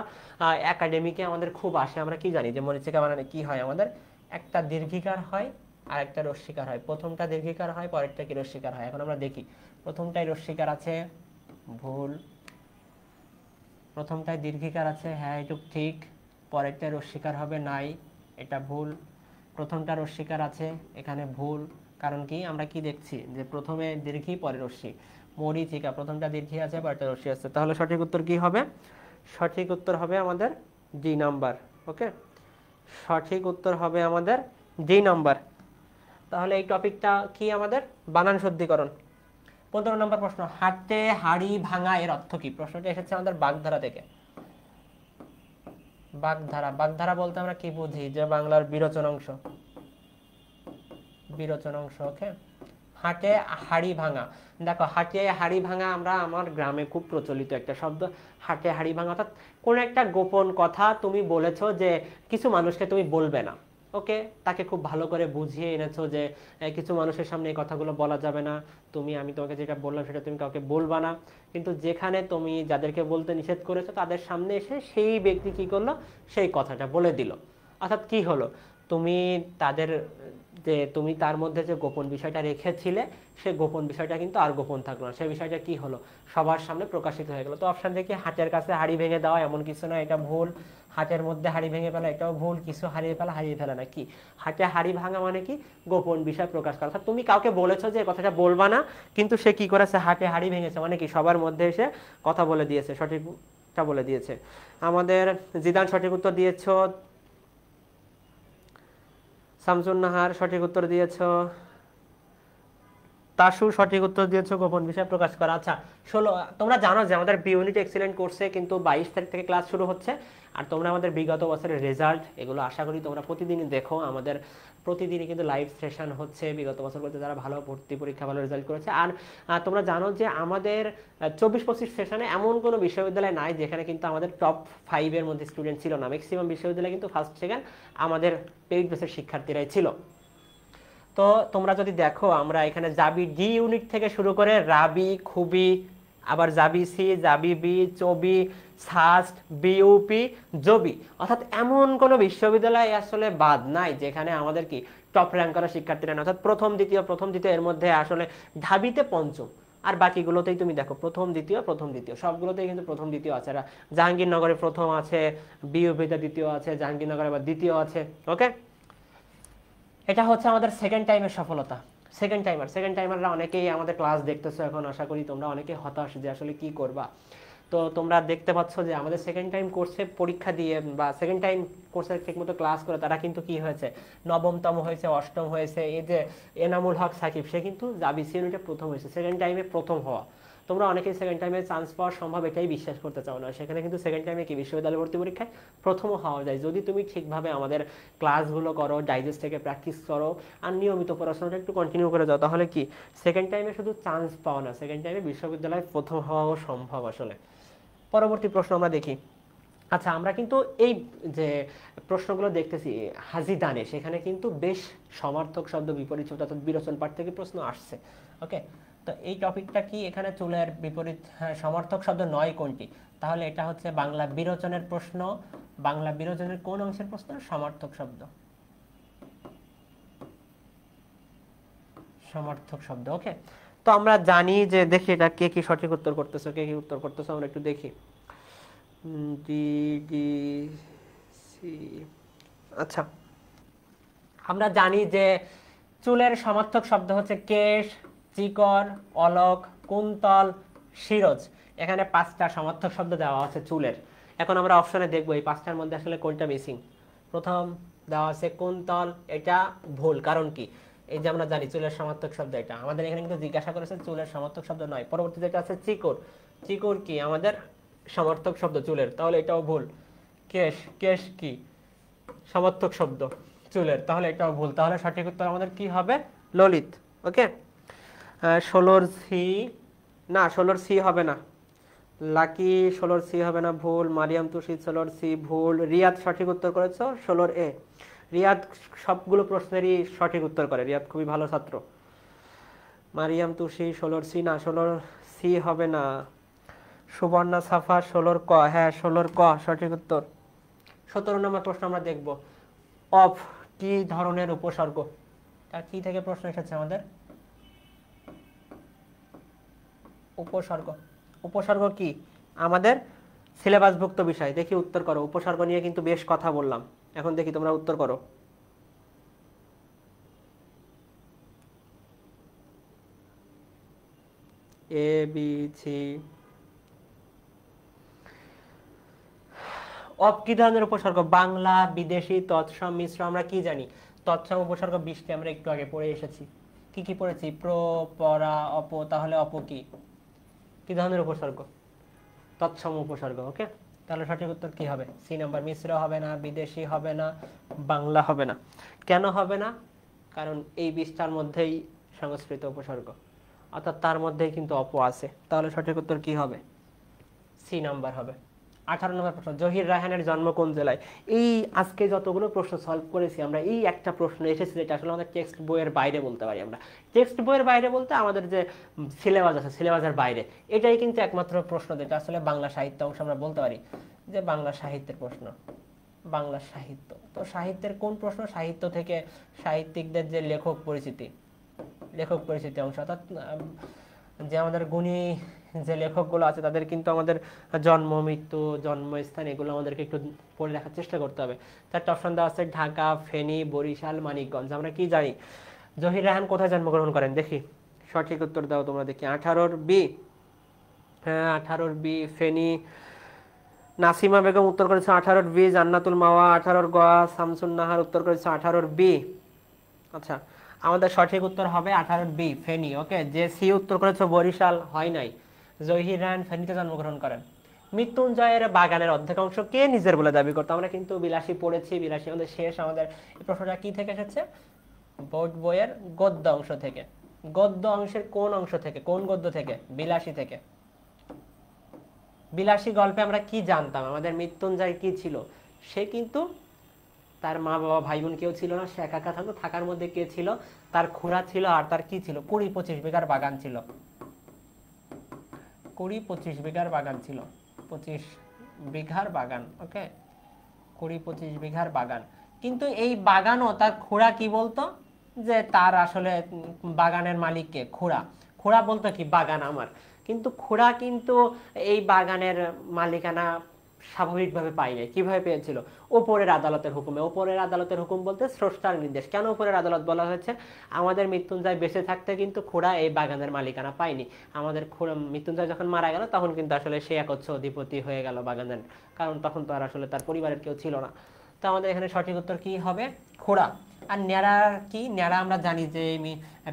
একাডেমিকে আমাদের খুব আসে। আমরা কি জানি যে মরিচিকা বানানে কি হয়? আমাদের একটা দীর্ঘিকার হয় আর একটা রস্যিকার হয়। প্রথমটা দীর্ঘিকার হয়, পরেরটা কি রস্যিকার হয়। এখন আমরা দেখি, প্রথমটাই রস্যিকার আছে, ভুল। প্রথমটায় দীর্ঘিকার আছে, হ্যাঁ এটুক ঠিক। পরেরটা রস্বীকার হবে নাই, এটা ভুল। প্রথমটা রস্বীকার আছে, এখানে ভুল। কারণ কি আমরা কি দেখছি যে প্রথমে দীর্ঘি পরে রস্যি, মরীচিকা প্রথমটা দীর্ঘি আছে পরেরটা রস্যি আছে, তাহলে সঠিক উত্তর কি হবে? সঠিক উত্তর হবে আমাদের ডি নাম্বার। ওকে, সঠিক উত্তর হবে আমাদের ডি নাম্বার। তাহলে এই টপিকটা কি আমাদের বানান শুদ্ধিকরণ। 15 নম্বর প্রশ্ন, হাতে হাড়ি ভাঙা এর অর্থ কি? প্রশ্নটা এসেছে আমাদের বাগধারা থেকে। বাগধারা, বাগধারা বলতে আমরা কি বুঝি? যে বাংলার বিরোচন অংশ, বিরোচন অংশ। ওকে, হাটে হাড়ি ভাঙা। দেখো, হাটে হাড়ি ভাঙা আমরা আমার গ্রামে খুব প্রচলিত একটা শব্দ। হাটে হাড়ি ভাঙা অর্থাৎ কোন একটা গোপন কথা তুমি বলেছো যে কিছু মানুষকে তুমি বলবে না। ওকে, তাকে খুব ভালো করে বুঝিয়ে এনেছো যে কিছু মানুষের সামনে এই কথাগুলো বলা যাবে না, আমি তোমাকে যেটা বললাম সেটা তুমি কাউকে বলবা না। কিন্তু যেখানে তুমি যাদেরকে বলতে নিষেধ করেছো তাদের সামনে এসে সেই ব্যক্তি কি করলো, সেই কথাটা বলে দিল। অর্থাৎ কি হলো, তুমি তাদের যে তুমি তার মধ্যে যে গোপন বিষয়টা রেখেছিলে সে গোপন বিষয়টা কিন্তু আর গোপন থাকলো না, সেই বিষয়টা কি হলো, সবার সামনে প্রকাশিত হয়ে গেল। তো অপশন দেখি, হাতের কাছে হাড়ি ভেঙে দেওয়া এমন কিছু না, এটা ভুল। হাতের মধ্যে হাড়ি ভেঙে ফেলা, এটাও ভুল। কিছু হারিয়ে ফেলা না। কি হাতে হাড়ি ভাঙা মানে কি? গোপন বিষয় প্রকাশ করা। অর্থাৎ তুমি কাউকে বলেছো যে কথাটা বলবা না, কিন্তু সে কি করেছে, হাতে হাড়ি ভেঙেছে, মানে কি সবার মধ্যে এসে কথা বলে দিয়েছে, সঠিকটা বলে দিয়েছে। আমাদের জিদান সঠিক উত্তর দিয়েছ, শামসুন নাহার সঠিক উত্তর দিয়েছ, তাসু সঠিক উত্তর দিয়েছ, গোপন বিষয় প্রকাশ করা। আচ্ছা 16, তোমরা জানো যে আমাদের বি ইউনিট এক্সিলেন্ট কোর্সে কিন্তু 22 তারিখ থেকে ক্লাস শুরু হচ্ছে। আর তোমরা আমাদের বিগত বছরের রেজাল্ট এগুলো আশা করি তোমরা প্রতিদিনই দেখো। আমাদের প্রতিদিনই কিন্তু লাইভ সেশন হচ্ছে বিগত বছরগুলোতে যারা ভালো ভর্তি পরীক্ষা ভালো রেজাল্ট করেছে। আর তোমরা জানো যে আমাদের 24-25 সেশনে এমন কোনো বিশ্ববিদ্যালয় নাই যেখানে কিন্তু আমাদের টপ 5-এর মধ্যে স্টুডেন্ট ছিল না। ম্যাক্সিমাম বিশ্ববিদ্যালয় কিন্তু ফার্স্ট সেকেন্ড আমাদের পেইড বেসের শিক্ষার্থীরাই ছিল। তো তোমরা যদি দেখো, আমরা এখানে জাবি ডি ইউনিট থেকে শুরু করে রাবি, খুবই, আবার জাবি সি, জাবি বি, চবি, সাস্ট, বিইউপি, জবি, অর্থাৎ এমন কোনো বিশ্ববিদ্যালয় আসলে বাদ নাই যেখানে আমাদের কি টপ র্যাঙ্ক করা শিক্ষার্থীরা না। অর্থাৎ প্রথম দ্বিতীয় এর মধ্যে আসলে ঢাবিতে পঞ্চম, আর বাকিগুলোতেই তুমি দেখো প্রথম দ্বিতীয় সবগুলোতেই কিন্তু প্রথম দ্বিতীয় আছে। জাহাঙ্গীরনগরে প্রথম আছে, বিইউপিতে দ্বিতীয় আছে, জাহাঙ্গীরনগরে আবার দ্বিতীয় আছে। ওকে, এটা হচ্ছে আমাদের সেকেন্ড টাইমের সফলতা। সেকেন্ড টাইমাররা অনেকেই আমাদের ক্লাস দেখতেছো এখন, আশা করি তোমরা অনেকেই হতাশ যে আসলে কি করবা। তো তোমরা দেখতে পাচ্ছ যে আমাদের সেকেন্ড টাইম কোর্সে পরীক্ষা দিয়ে বা সেকেন্ড টাইম কোর্সে ঠিকমতো ক্লাস করে তারা কিন্তু কি হয়েছে, নবমতম হয়েছে, অষ্টম হয়েছে। এই যে এনামুল হক সাকিব, সে কিন্তু জাবিসি ইউনিটে প্রথম হয়েছে, সেকেন্ড টাইমে প্রথম হওয়া। তোমরা অনেকেই সেকেন্ড টাইমে চান্স পাওয়া সম্ভব এটাই বিশ্বাস করতে চাও না, সেখানে কিন্তু সেকেন্ড টাইমে কি বিশ্ববিদ্যালয় ভর্তি পরীক্ষায় প্রথমও হওয়া যায় যদি তুমি ঠিকভাবে আমাদের ক্লাসগুলো করো, ডাইজেস্ট থেকে প্র্যাকটিস করো, আর নিয়মিত পড়াশোনাটা একটু কন্টিনিউ করে যাও, তাহলে কি সেকেন্ড টাইমে শুধু চান্স পাও না, সেকেন্ড টাইমে বিশ্ববিদ্যালয়ে প্রথম হওয়াও সম্ভব আসলে। পরবর্তী প্রশ্ন আমরা দেখি। আচ্ছা, আমরা কিন্তু এই যে প্রশ্নগুলো দেখতেছি হাজিদানে, সেখানে কিন্তু বেশ সমার্থক শব্দ, বিপরীত শব্দ অর্থাৎ বিরোচন পাঠ থেকে প্রশ্ন আসছে। ওকে, তো এই টপিকটা কি, এখানে চুলের বিপরীত সমার্থক শব্দ নয় কোনটি? তাহলে এটা হচ্ছে বাংলা বিরোচনের প্রশ্ন। বাংলা বিরোচনের কোন অংশের প্রশ্ন? সমার্থক শব্দ, সমার্থক শব্দ। ওকে, তো আমরা জানি যে, দেখি এটা কে কি সঠিক উত্তর করতেছো, কে কি উত্তর করতেছো আমরা একটু দেখি। D D C. আচ্ছা, আমরা জানি যে চুলের সমার্থক শব্দ হচ্ছে কেশ, চিকর, অলক, কুন্তল, শিরজ। এখানে 5টা সমার্থক শব্দ দেওয়া আছে চুলের। এখন আমরা অপশনে দেখবো এই 5টার মধ্যে আসলে কোনটা মিসিং। প্রথম দেওয়া আছে কুন্তল, এটা ভুল। কারণ কি, এই যে আমরা জানি চুলের সমার্থক শব্দ এটা, আমাদের এখানে কিন্তু জিজ্ঞাসা করেছে চুলের সমার্থক শব্দ নয়। পরবর্তী যেটা আছে চিকর, চিকর কি আমাদের সমার্থক শব্দ চুলের, তাহলে এটাও ভুল। কেশ, কেশ কি সমার্থক শব্দ চুলের, তাহলে এটাও ভুল। তাহলে সঠিক উত্তর আমাদের কি হবে? ললিত। ওকে, 16 সি, না 16 সি হবে না। লাকি 16 সি হবে না, ভুল। মারিয়াম তুষিদ 16 সি ভুল। রিয়াদ সঠিক উত্তর করেছো 16 এ। রিয়াদ সবগুলো প্রশ্নেরই সঠিক উত্তর করে, রিয়াদ খুবই ভালো ছাত্র। মারিয়াম তুষি 16 সি, না 16 সি হবে না। সুবর্ণা সাফা 16 ক, হ্যাঁ 16 ক সঠিক উত্তর। 17 নম্বর প্রশ্ন আমরা দেখব, অফ কি ধরনের উপসর্গ? তার কি থেকে প্রশ্ন এসেছে আমাদের? উপসর্গ। উপসর্গ কি আমাদের সিলেবাসভুক্ত বিষয়। দেখি উত্তর করো। উপসর্গ নিয়ে কিন্তু বেশ কথা বললাম, এখন দেখি তোমরা উত্তর করো। A B C. অপ কি ধরনের উপসর্গ? বাংলা, বিদেশি, তৎসম, মিশ্র। আমরা কি জানি? তৎসম উপসর্গ 20টি আমরা একটু আগে পড়ে এসেছি। কি কি পড়েছি? প্র, পরা, অপ। তাহলে অপ কি? কি ধরনের উপসর্গ? তৎসম উপসর্গ। ওকে, তাহলে সঠিক উত্তর কি হবে? C number. মিশ্র হবে না, বিদেশি হবে না, বাংলা হবে না। কেন হবে না? কারণ এই 20টার মধ্যেই সংস্কৃত উপসর্গ, অর্থাৎ তার মধ্যেই কিন্তু অপ আছে। তাহলে সঠিক উত্তর কি হবে? সি নাম্বার হবে। 18 নম্বর প্রশ্ন, জহির রায়হানের জন্ম কোন জেলায়? এই আজকে যতগুলো প্রশ্ন সলভ করেছি আমরা, এই একটা প্রশ্ন এসেছে যেটা আসলে আমাদের টেক্সট বইয়ের বাইরে বলতে পারি আমরা। টেক্সট বইয়ের বাইরে বলতে আমাদের যে সিলেবাস আছে, সিলেবাসের বাইরে। এটাই কিন্তু একমাত্র প্রশ্ন যেটা আসলে বাংলা সাহিত্য অংশ আমরা বলতে পারি যে বাংলা সাহিত্যের প্রশ্ন। বাংলা সাহিত্য, তো সাহিত্যের কোন প্রশ্ন? সাহিত্য থেকে সাহিত্যিকদের যে লেখক পরিচিতি, লেখক পরিচিতি অংশ, অর্থাৎ যে আমাদের গুণী যে লেখকগুলো আছে তাদের কিন্তু আমাদের জন্ম, মৃত্যু, জন্মস্থান এগুলো আমাদেরকে একটু পড়ে রাখার চেষ্টা করতে হবে। তার অপশন দেওয়া আছে ঢাকা, ফেনী, বরিশাল, মানিকগঞ্জ। আমরা কি জানি জহির রায়হান কোথায় জন্মগ্রহণ করেন? দেখি সঠিক উত্তর দাও তোমরা। দেখি 18 বি। হ্যাঁ, 18 বি ফেনী। নাসিমা বেগম উত্তর করেছে 18 বি। জান্নাতুল মাওয়া 18 গ। শামসুন নাহার উত্তর করেছে 18 বি। আচ্ছা, আমাদের সঠিক উত্তর হবে 18 বি ফেনী। ওকে, যে সি উত্তর করেছে বরিশাল হয় নাই। জহির রায়হান ফেনীতে জন্মগ্রহণ করেন। মৃত্যুঞ্জয়ের বাগানের অর্ধেকাংশ কে নিজের বলে দাবি করতো? আমরা কিন্তু বিলাসী পড়েছি, বিলাসী আমাদের শেষ। আমাদের এই প্রশ্নটা কি থেকে এসেছে? বোর্ড বইয়ের গদ্য অংশ থেকে। গদ্য অংশের কোন অংশ থেকে? কোন গদ্য থেকে? বিলাসী থেকে। বিলাসী গল্পে আমরা কি জানতাম? আমাদের মৃত্যুঞ্জয় কি ছিল? সে কিন্তু তার মা বাবা ভাই বোন কেউ ছিল না, সে একা একা থাকতো। থাকার মধ্যে কে ছিল? তার খুড়া ছিল, আর তার কি ছিল? 20-25 বিঘার বাগান ছিল। 20-25 বিঘার বাগান ছিল। 25 বিঘার বাগান। ওকে, 20-25 বিঘার বাগান। কিন্তু এই বাগানও তার খুড়া কি বলতো? যে তার আসলে বাগানের মালিককে খুড়া। খুড়া বলতো কি বাগান আমার। কিন্তু খুড়া কিন্তু এই বাগানের মালিকানা স্বাভাবিকভাবে পাইনি। কিভাবে পেয়েছিল? ওপরের আদালতের হুকুমে। ওপরের আদালতের হুকুম বলতে স্রষ্টার নির্দেশ। কেন ওপরের আদালত বলা হয়েছে? আমাদের মৃত্যুঞ্জয় বেঁচে থাকতে কিন্তু খুড়া এই বাগানের মালিকানা পায়নি। আমাদের মৃত্যুঞ্জয় যখন মারা গেল তখন কিন্তু আসলে সে একচ্ছ অধিপতি হয়ে গেল বাগানের, কারণ তখন তো আর আসলে তার পরিবারের কেউ ছিল না। তো আমাদের এখানে সঠিক উত্তর কি হবে? খুড়া। আর ন্যাড়া কি? ন্যাড়া আমরা জানি যে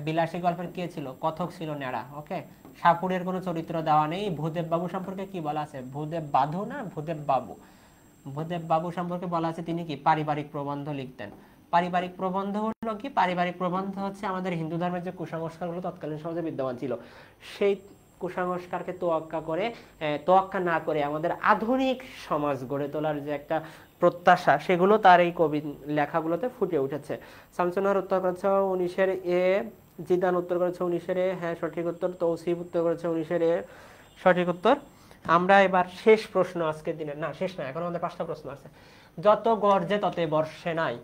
বিলাসী গল্পের কে ছিল? কথক ছিল ন্যাড়া। ওকে, সাপুরের কোনো চরিত্র দেওয়া নেই। ভূদেব বাবু সম্পর্কে কি বলা আছে? ভূদেব বাধু না ভূদেব বাবু? ভূদেব বাবু সম্পর্কে বলা আছে তিনি কি পারিবারিক প্রবন্ধ লিখতেন। পারিবারিক প্রবন্ধ হলো কি? পারিবারিক প্রবন্ধ হচ্ছে আমাদের হিন্দু ধর্মের যে কুসংস্কারগুলো তৎকালীন সমাজে বিদ্যমান ছিল, সেই কুসংস্কারকে তোয়াক্কা না করে আমাদের আধুনিক সমাজ গড়ে তোলার যে একটা প্রত্যাশা, সেগুলো তার এই কবি লেখাগুলোতে ফুটে উঠেছে। শামসুন্নাহার উত্তর করেছে 19-এর এ। জিদান উত্তর করেছে 19-এর এ। হ্যাঁ, সঠিক উত্তর। তৌসিফ উত্তর করেছে 19-এর এ। সঠিক উত্তর। আমরা এবার শেষ প্রশ্ন আজকের দিনের, না শেষ না, এখন আমাদের 5টা প্রশ্ন আছে। যত গর্জে ততই বর্ষে নাই,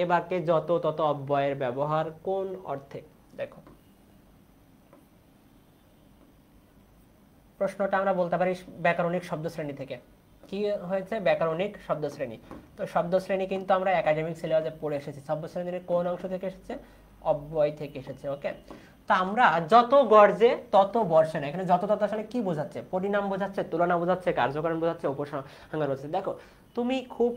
এ বাক্যে যত তত অব্যয়ের ব্যবহার কোন অর্থে? দেখো, প্রশ্নটা আমরা বলতে পারি ব্যাকরণিক শব্দশ্রেণী থেকে। কি হয়েছে? ব্যাকরণিক শব্দশ্রেণী। তো শব্দশ্রেণী কিন্তু আমরা একাডেমিক সিলেবাসে পড়ে এসেছি। শব্দশ্রেণীর কোন অংশ থেকে এসেছে? অব্যয় থেকে এসেছে। ওকে, তা আমরা যত গর্জে তত বর্ষে না, এখানে যত তত আসলে কি বোঝাচ্ছে? পরিণাম বোঝাচ্ছে, তুলনা বোঝাচ্ছে, কার্যকারণ বোঝাচ্ছে, উপসংহার বোঝাচ্ছে। দেখো, তুমি খুব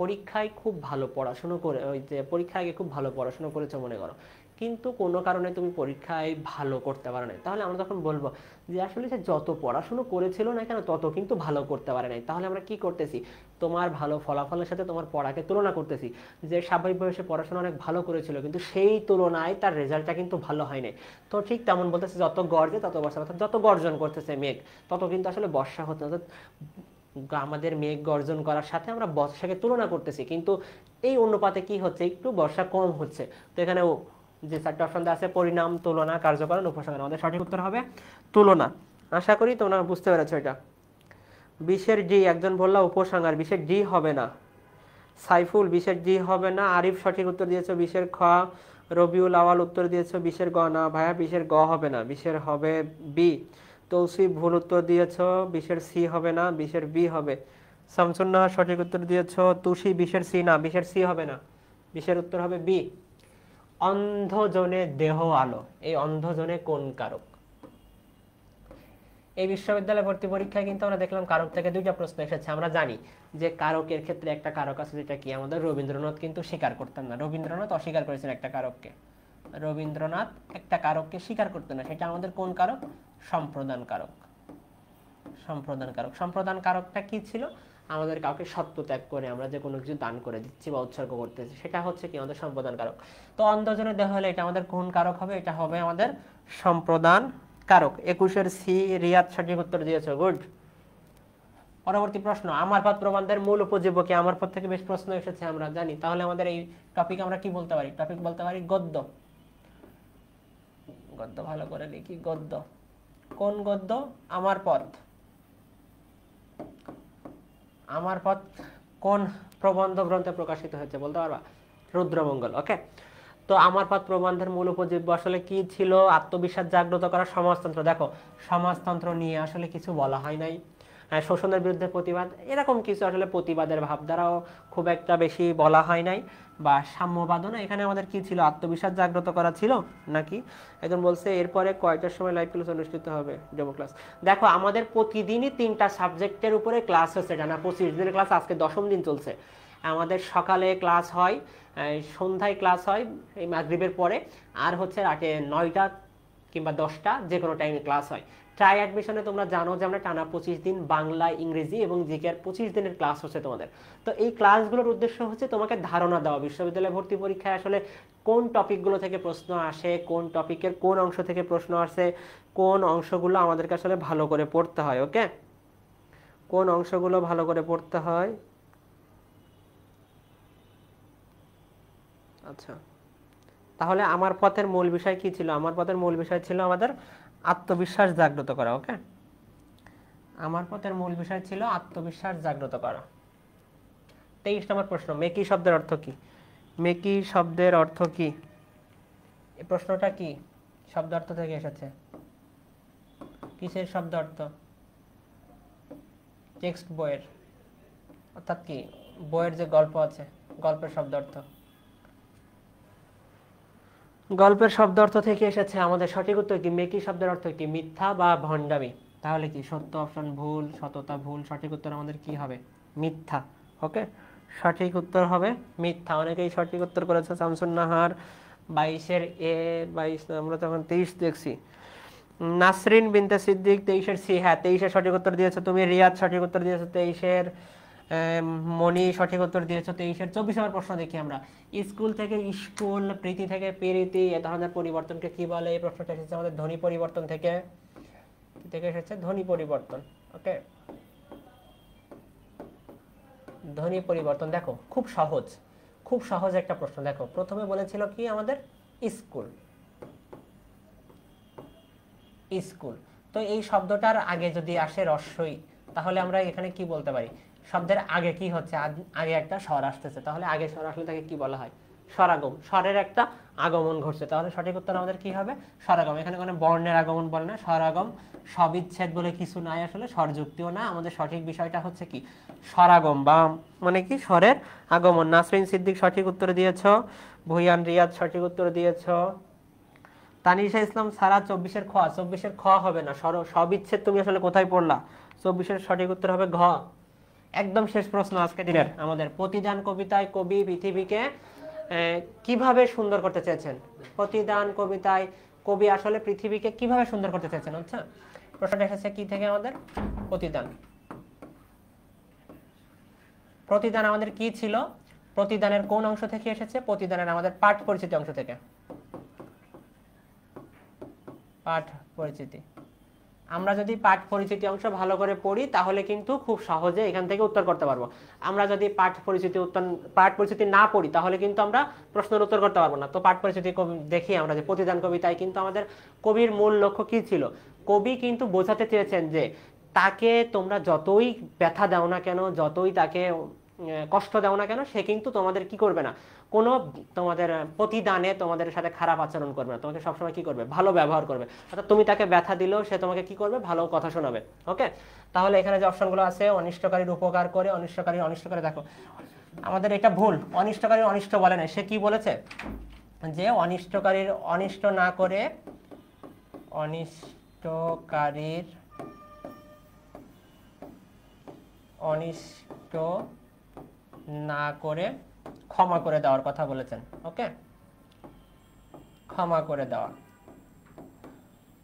পরীক্ষায় খুব ভালো পড়াশোনা করে, ওই যে পরীক্ষার আগে খুব ভালো পড়াশোনা করেছো মনে করো, কিন্তু কোনো কারণে তুমি পরীক্ষায় ভালো করতে পারো নাই, তাহলে আমরা তখন বলবো যে আসলে সে যত পড়াশোনা করেছিল না কেন তত কিন্তু ভালো করতে পারে নাই। তাহলে আমরা কি করতেছি? তোমার ভালো ফলাফলের সাথে তোমার পড়াকে তুলনা করতেছি, যে স্বাভাবিকভাবে সে পড়াশোনা অনেক ভালো করেছিল কিন্তু সেই তুলনায় তার রেজাল্টটা কিন্তু ভালো হয় নাই। তো ঠিক তেমন বলতেছে যত গর্জে তত বর্ষা, অর্থাৎ যত গর্জন করতেছে মেঘ তত কিন্তু আসলে বর্ষা হচ্ছে। অর্থাৎ আমাদের মেঘ গর্জন করার সাথে আমরা বর্ষাকে তুলনা করতেছি, কিন্তু এই অনুপাতে কি হচ্ছে? একটু বর্ষা কম হচ্ছে। তো এখানে যে 4টা অপশন আছে পরিণাম, তুলনা, কার্যকারণ, উপসংহার, আমাদের সঠিক উত্তর হবে তুলনা। আশা করি তোমরা বুঝতে পেরেছো এটা। 20-এর ডি। একজন বললা উপসংহার, 20-এর ডি হবে না। সাইফুল 20-এর ডি হবে না। আরিফ সঠিক উত্তর দিয়েছো 20-এর খ। রবিউল আওয়াল উত্তর দিয়েছো 20-এর গ না ভাইয়া, 20-এর গ হবে না, 20-এর হবে বি। তৌসিফ ভুল উত্তর দিয়েছ, 20-এর সি হবে না, 20-এর বি হবে। শামসুন নাহার সঠিক উত্তর দিয়েছ, তুষি 20-এর সি না, 20-এর সি হবে না, 20-এর উত্তর হবে বি। অন্ধজনে দেহ আলো, এই অন্ধজনে কোন কারক? এই বিশ্ববিদ্যালয় ভর্তি পরীক্ষায় কিন্তু আমরা দেখলাম কারক থেকে 2টা প্রশ্ন এসেছে। আমরা জানি যে কারকের ক্ষেত্রে একটা কারক আছে যেটা কি আমাদের রবীন্দ্রনাথ কিন্তু স্বীকার করতেন না, রবীন্দ্রনাথ অস্বীকার করেছেন একটা কারককে, রবীন্দ্রনাথ একটা কারককে স্বীকার করতেন না, সেটা আমাদের কোন কারক? সম্প্রদান কারক। সম্প্রদান কারক, সম্প্রদান কারকটা কি ছিল? আমাদের কাউকে সত্য ত্যাগ করে আমরা যে কোনো কিছু দান করে দিচ্ছি বা উৎসর্গ করতেছি, সেটা হচ্ছে কি আমাদের সম্প্রদান কারক। তো অন্ধজনের দেহ হলে এটা আমাদের কোন কারক হবে? এটা হবে আমাদের সম্প্রদান কারক। 21-এর সি রিয়াদ সঠিক উত্তর দিয়েছে, গুড। পরবর্তী প্রশ্ন, আমার পদ প্রবন্ধের মূল উপজীব্য কি? আমার পদ থেকে বেশ প্রশ্ন এসেছে আমরা জানি, তাহলে আমাদের এই টপিক আমরা কি বলতে পারি? টপিক বলতে পারি গদ্য। গদ্য ভালো করে লিখি, গদ্য। কোন গদ্য? আমার পদ। আমার পদ কোন প্রবন্ধ গ্রন্থে প্রকাশিত হয়েছে বলতে পারবা? রুদ্রমঙ্গল। ওকে, তো আমার পদ প্রবন্ধের মূল উপজীব্য আসলে কি ছিল? আত্মবিশ্বাস জাগ্রত করা সমাজতন্ত্র। দেখো, সমাজতন্ত্র নিয়ে আসলে কিছু বলা হয় নাই, শোষণের বিরুদ্ধে প্রতিবাদ, এরকম কিছু আসলে প্রতিবাদের ভাবধারাও খুব একটা বেশি বলা হয় নাই, বা সাম্যবাদও না। এখানে আমাদের কি ছিল? আত্মবিশ্বাস জাগ্রত করা ছিল নাকি? একজন বলছে এরপরে কয়টার সময় লাইভ ক্লাস অনুষ্ঠিত হবে? Demo class. দেখো, আমাদের প্রতিদিনই 3টা সাবজেক্টের উপরে ক্লাস হচ্ছে, জানা 25 দিনের ক্লাস, আজকে 10ম দিন চলছে। আমাদের সকালে ক্লাস হয়, সন্ধ্যায় ক্লাস হয় এই মাগরিবের পরে, আর হচ্ছে রাতে 9টা কিংবা 10টা যে কোনো টাইমে ক্লাস হয়। ট্রাই অ্যাডমিশনে তোমরা জানো যে আমরা টানা 25 দিন বাংলা, ইংরেজি এবং জিকের 25 দিনের ক্লাস হচ্ছে তোমাদের। তো এই ক্লাসগুলোর উদ্দেশ্য হচ্ছে তোমাকে ধারণা দেওয়া বিশ্ববিদ্যালয় ভর্তি পরীক্ষায় আসলে কোন টপিকগুলো থেকে প্রশ্ন আসে, কোন টপিকের কোন অংশ থেকে প্রশ্ন আসে, কোন অংশগুলো আমাদেরকে আসলে ভালো করে পড়তে হয়। ওকে, কোন অংশগুলো ভালো করে পড়তে হয়। আচ্ছা, তাহলে আমার পথের মূল বিষয় কি ছিল? আমার পথের মূল বিষয় ছিল আমাদের আত্মবিশ্বাস জাগ্রত করা। ওকে, আমার পথের মূল বিষয় ছিল আত্মবিশ্বাস জাগ্রত করা। 23 নম্বর প্রশ্ন, মেকি শব্দের অর্থ কি? মেকি শব্দের অর্থ কি? এই প্রশ্নটা কি শব্দ অর্থ থেকে এসেছে? কিসের শব্দ অর্থ? টেক্সট বইয়ের, অর্থাৎ কি বইয়ের যে গল্প আছে, গল্পের শব্দ অর্থ। গল্পের শব্দ অর্থ থেকে এসেছে। আমাদের সঠিক উত্তর কি? মেকি শব্দের অর্থ কি? মিথ্যা বা ভণ্ডামি। তাহলে কি সত্য অপশন ভুল, সততা ভুল, সঠিক উত্তর আমাদের কি হবে? মিথ্যা। ওকে, সঠিক উত্তর হবে মিথ্যা। অনেকেই সঠিক উত্তর করেছে। শামসুন নাহার 22-এর এ, 22 আমরা তখন 23 দেখছি। নাসরিন বিনতে সিদ্দিক 23-এর সি, হ্যাঁ 23-এর সঠিক উত্তর দিয়েছো তুমি। রিয়াদ সঠিক উত্তর দিয়েছো 23-এর। মনি সঠিক উত্তর দিয়েছো 23-এর। 24 নম্বর প্রশ্ন দেখি আমরা, স্কুল থেকে স্কুল, প্রীতি থেকে প্রীতি, এ ধরনের পরিবর্তনকে কি বলে? এই প্রশ্নটা এসেছে আমাদের ধ্বনি পরিবর্তন থেকে। কি থেকে এসেছে? ধ্বনি পরিবর্তন। ওকে, ধ্বনি পরিবর্তন। দেখো, খুব সহজ, খুব সহজ একটা প্রশ্ন। দেখো, প্রথমে বলেছিল কি আমাদের? স্কুল। স্কুল, তো এই শব্দটার আগে যদি আসে রস্বই, তাহলে আমরা এখানে কি বলতে পারি? শব্দের আগে কি হচ্ছে? আগে একটা স্বর আসতেছে, তাহলে আগে স্বর আসলে তাকে কি বলা হয়? স্বরাগম। স্বরের একটা আগমন ঘটছে, তাহলে সঠিক উত্তর আমাদের কি হবে? স্বরাগম। এখানে কোনো বর্ণের আগমন বলে না, স্বরাগম। সবিচ্ছেদ বলে কিছু নাই আসলে, স্বরযুক্তিও না। আমাদের সঠিক বিষয়টা হচ্ছে কি? স্বরাগম, বা মানে কি স্বরের আগমন। নাসরিন সিদ্দিক সঠিক উত্তর দিয়েছ। ভুইয়ান রিয়াদ সঠিক উত্তর দিয়েছ। তানিশা ইসলাম সারা 24-এর খ। 24-এর খ হবে না, সবিচ্ছেদ তুমি আসলে কোথায় পড়লা? 24-এর সঠিক উত্তর হবে ঘ। একদম শেষ প্রশ্ন আজকে দিনের আমাদের, প্রতিদান কবিতায় কবি পৃথিবীকে কিভাবে সুন্দর করতে চেয়েছেন? প্রতিদান কবিতায় কবি আসলে পৃথিবীকে কিভাবে সুন্দর করতে চেয়েছেন? আচ্ছা, প্রশ্নটা এসেছে কি থেকে আমাদের? প্রতিদান। প্রতিদান আমাদের কি ছিল? প্রতিদানের কোন অংশ থেকে এসেছে? প্রতিদানের আমাদের পাঠ পরিচিতি অংশ থেকে। পাঠ পরিচিতি। আমরা যদি পাঠ পরিচিতি অংশ ভালো করে পড়ি তাহলে কিন্তু খুব সহজে এখান থেকে উত্তর করতে পারবো। আমরা যদি পাঠ পরিচিতি না পড়ি তাহলে কিন্তু আমরা প্রশ্নের উত্তর করতে পারবো না। তো পাঠ পরিচিতি দেখি আমরা যে প্রতিদান কবিতায় কিন্তু আমাদের কবির মূল লক্ষ্য কি ছিল? কবি কিন্তু বোঝাতে চেয়েছেন যে তাকে তোমরা যতই ব্যথা দাও না কেন, যতই তাকে কষ্ট দাও না কেন, সে কিন্তু তোমাদের কি করবে না, কোনো তোমাদের প্রতিদানে তোমাদের সাথে খারাপ আচরণ করবে না, তোমাকে সবসময় কি করবে, ভালো ব্যবহার করবে। অর্থাৎ তুমি তাকে ব্যথা দিলেও সে তোমাকে কি করবে, ভালো কথা শোনাবে। ওকে, তাহলে এখানে যে অপশনগুলো আছে, অনিষ্টকারীর উপকার করে, অনিষ্টকারীর অনিষ্ট করে, দেখো আমাদের এটা ভুল, অনিষ্টকারীর অনিষ্ট বলে না, সে কি বলেছে যে অনিষ্টকারীর অনিষ্ট না করে, অনিষ্টকারীর অনিষ্ট না করে ক্ষমা করে দেওয়ার কথা বলেছেন। ওকে, ক্ষমা করে দেওয়া।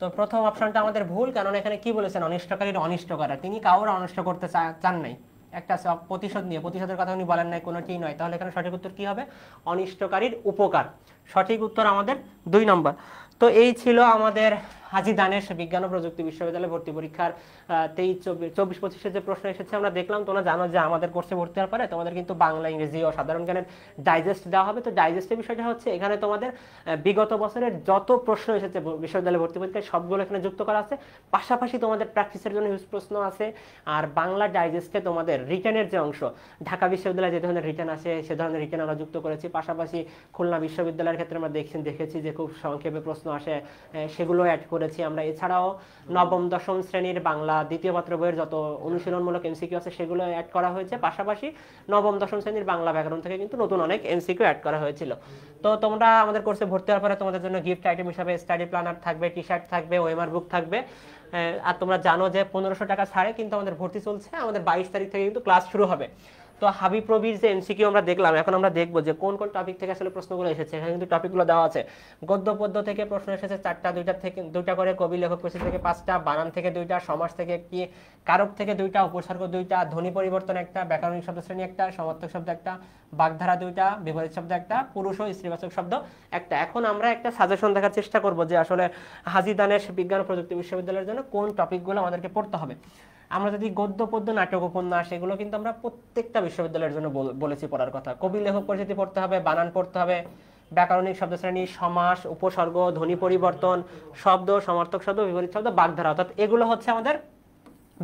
তো প্রথম অপশনটা আমাদের ভুল, কারণ এখানে কি বলেছেন, অনিষ্টকারীর অনিষ্ট করা, তিনি কাউর অনিষ্ট করতে চান নাই, একটা প্রতিশোধ নিয়ে, প্রতিশোধের কথা উনি বলেন নাই, কোনোটি নয়। তাহলে এখানে সঠিক উত্তর কি হবে, অনিষ্টকারীর উপকার। সঠিক উত্তর আমাদের 2 নম্বর। তো এই ছিল আমাদের হাজী দানেশ বিজ্ঞান ও প্রযুক্তি বিশ্ববিদ্যালয় ভর্তি পরীক্ষার 23-24-25 যে প্রশ্ন এসেছে আমরা দেখলাম। তোমরা জানো যে আমাদের কোর্সে ভর্তি হওয়ার পরে তোমাদের কিন্তু বাংলা, ইংরেজি ও সাধারণ জ্ঞানের ডাইজেস্ট দেওয়া হবে। তো ডাইজেস্টের বিষয়টা হচ্ছে এখানে তোমাদের বিগত বছরের যত প্রশ্ন এসেছে বিশ্ববিদ্যালয় ভর্তি পরীক্ষায় সবগুলো এখানে যুক্ত করা আছে, পাশাপাশি তোমাদের প্র্যাকটিসের জন্য হিউজ প্রশ্ন আছে। আর বাংলা ডাইজেস্টে তোমাদের রিটেনের যে অংশ, ঢাকা বিশ্ববিদ্যালয়ে যে ধরনের রিটেন আসে সে ধরনের রিটেন আমরা যুক্ত করেছি। পাশাপাশি খুলনা বিশ্ববিদ্যালয়ের ক্ষেত্রে আমরা দেখেছি যে খুব সংক্ষেপে প্রশ্ন আসে, সেগুলো অ্যাড করেছি আমরা। এছাড়াও নবম দশম শ্রেণীর বাংলা দ্বিতীয় পত্র বইয়ের যত অনুশীলনমূলক এমসিকিউ আছে সেগুলো অ্যাড করা হয়েছে। পাশাপাশি নবম দশম শ্রেণীর বাংলা ব্যাকরণ থেকে কিন্তু নতুন অনেক এমসিকিউ অ্যাড করা হয়েছিল। তো তোমরা আমাদের কোর্সে ভর্তি হওয়ার পরে তোমাদের জন্য গিফট আইটেম হিসাবে স্টাডি প্ল্যানার থাকবে, টি শার্ট থাকবে, ওএমআর বুক থাকবে। আর তোমরা জানো যে 1500 টাকা ছাড়ে কিন্তু আমাদের ভর্তি চলছে, আমাদের 22 তারিখ থেকে কিন্তু ক্লাস শুরু হবে। তো হাবিব প্রবির যে এমসিকিউ আমরা দেখলাম, এখন আমরা দেখবো যে কোন কোন টপিক থেকে আসলে প্রশ্নগুলো এসেছে। এখানে কিন্তু টপিকগুলো দেওয়া আছে। গদ্য পদ্য থেকে প্রশ্ন এসেছে 4টা, 2টা করে, কবি লেখক পরিচিতি থেকে 5টা, বানান থেকে 2টা, সমাস থেকে 1টি, কারক থেকে 2টা, উপসর্গ 2টা, ধ্বনি পরিবর্তন 1টা, ব্যাকরণিক শব্দ শ্রেণী 1টা, সমার্থক শব্দ 1টা, বাগধারা 2টা, বিপরীত শব্দ 1টা, পুরুষ ও স্ত্রীবাচক শব্দ 1টা। এখন আমরা একটা সাজেশন দেখার চেষ্টা করব যে আসলে হাজী দানেশ বিজ্ঞান ও প্রযুক্তি বিশ্ববিদ্যালয়ের জন্য কোন টপিকগুলো আমাদেরকে পড়তে হবে। আমরা যদি গদ্য পদ্য, নাটক, উপন্যাস, এগুলো কিন্তু আমরা প্রত্যেকটা বিশ্ববিদ্যালয়ের জন্য বলেছি পড়ার কথা। কবি লেখক পরিচিতি পড়তে হবে, বানান পড়তে হবে, ব্যাকরণিক শব্দ শ্রেণী, সমাস, উপসর্গ, ধ্বনি পরিবর্তন, শব্দ, সমার্থক শব্দ, বিপরীত শব্দ, বাগধারা। অর্থাৎ এগুলো হচ্ছে আমাদের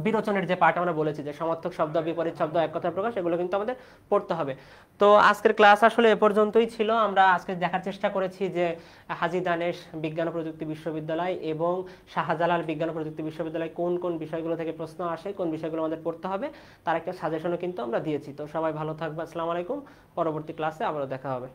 বিরোচনের যে পার্ট আমরা বলেছি যে সমার্থক শব্দ, বিপরীত শব্দ, এক কথায় প্রকাশ, এগুলো কিন্তু আমাদের পড়তে হবে। তো আজকের ক্লাস আসলে এ পর্যন্তই ছিল। আমরা আজকে দেখার চেষ্টা করেছি যে হাজী দানেশ বিজ্ঞান ও প্রযুক্তি বিশ্ববিদ্যালয় এবং শাহজালাল বিজ্ঞান ও প্রযুক্তি বিশ্ববিদ্যালয় কোন কোন বিষয়গুলো থেকে প্রশ্ন আসে, কোন বিষয়গুলো আমাদের পড়তে হবে, তার একটা সাজেশনও কিন্তু আমরা দিয়েছি। তো সবাই ভালো থাকবে। আসসালামু আলাইকুম। পরবর্তী ক্লাসে আবারও দেখা হবে।